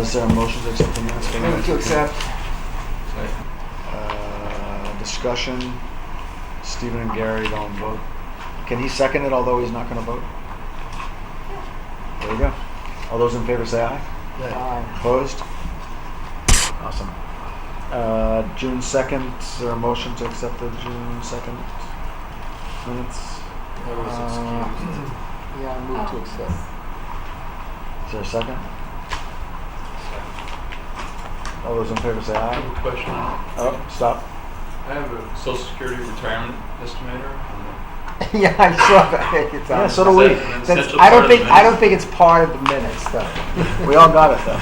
Speaker 1: Is there a motion to accept the minutes?
Speaker 8: Move to accept.
Speaker 1: Discussion. Stephen and Gary don't vote. Can he second it, although he's not going to vote? There you go. All those in favor say aye.
Speaker 8: Aye.
Speaker 1: Opposed? Awesome. June 2nd, is there a motion to accept the June 2nd minutes?
Speaker 8: Yeah, I move to accept.
Speaker 1: Is there a second? All those in favor say
Speaker 2: I
Speaker 1: aye.
Speaker 2: have a question.
Speaker 1: Oh, stop.
Speaker 2: I have a Social Security retirement estimator.
Speaker 8: Yeah, I saw that. It's
Speaker 1: Yeah,
Speaker 8: on-
Speaker 1: so do we.
Speaker 2: Is that an
Speaker 8: That's,
Speaker 2: essential
Speaker 8: I
Speaker 2: part
Speaker 8: don't
Speaker 2: of the
Speaker 8: think
Speaker 2: minutes?
Speaker 8: it's part of the minutes though.
Speaker 1: We all got it though.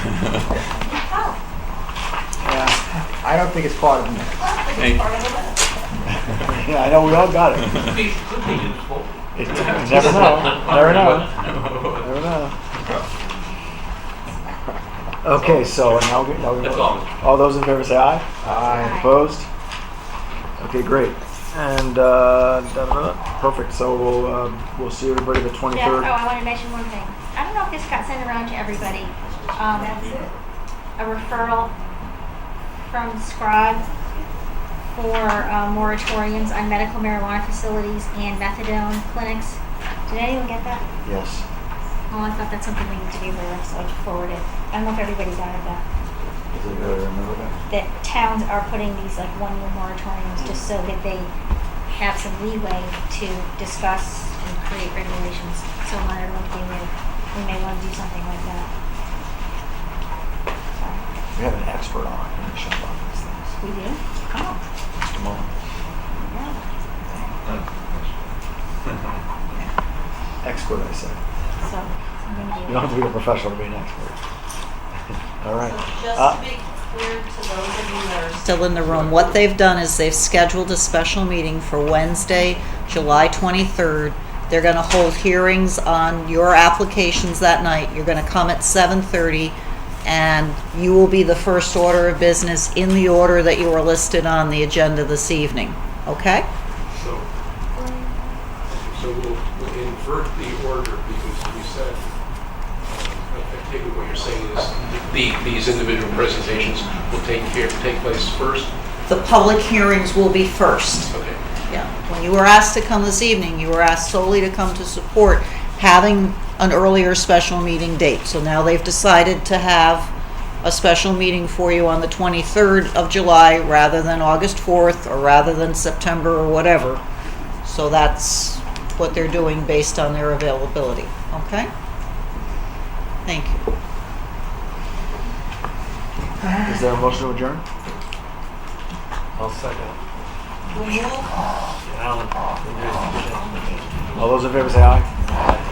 Speaker 8: Yeah, I don't think it's part of the minutes.
Speaker 2: Thank you.
Speaker 1: Yeah, I know, we all got it.
Speaker 2: Could be useful.
Speaker 1: You never know. Never know. Never know. Okay, so now we
Speaker 2: That's all.
Speaker 1: all those in favor say aye.
Speaker 8: Aye.
Speaker 1: Opposed? Okay, great. And perfect. So we'll see everybody the
Speaker 10: Jeff,
Speaker 1: 23rd.
Speaker 10: I want to mention one thing. I don't know if this got sent around to everybody. A referral from Scribe for moratoriums on medical marijuana facilities and methadone clinics. Did anyone get that?
Speaker 1: Yes.
Speaker 10: Oh, I thought that's something we need to be aware of, so I forwarded it. I don't know if everybody got it, though.
Speaker 1: Does anybody remember that?
Speaker 10: That towns are putting these like one-year moratoriums just so that they have some leeway to discuss and create regulations. So I don't know if we may want to do something like that. So,
Speaker 1: We have an expert on our commission about these things.
Speaker 10: we do? Oh,
Speaker 1: Mr. Mullen.
Speaker 10: yeah.
Speaker 1: Expert, I said.
Speaker 10: So, I'm going to do
Speaker 1: You don't have to be a professional to be an expert. All right.
Speaker 6: Just to make clear to those of you that are still in the room, what they've done is they've scheduled a special meeting for Wednesday, July 23rd. They're going to hold hearings on your applications that night. You're going to come at 7:30, and you will be the first order of business in the order that you were listed on the agenda this evening. Okay?
Speaker 11: So we'll invert the order because we said, I take it what you're saying is these individual presentations will take place first?
Speaker 6: The public hearings will be first.
Speaker 11: Okay.
Speaker 6: Yeah, when you were asked to come this evening, you were asked solely to come to support having an earlier special meeting date. So now they've decided to have a special meeting for you on the 23rd of July rather than August 4th or rather than September or whatever. So that's what they're doing based on their availability, okay? Thank you.
Speaker 1: Is there a motion to adjourn?
Speaker 4: I'll second.
Speaker 1: All those in favor say aye.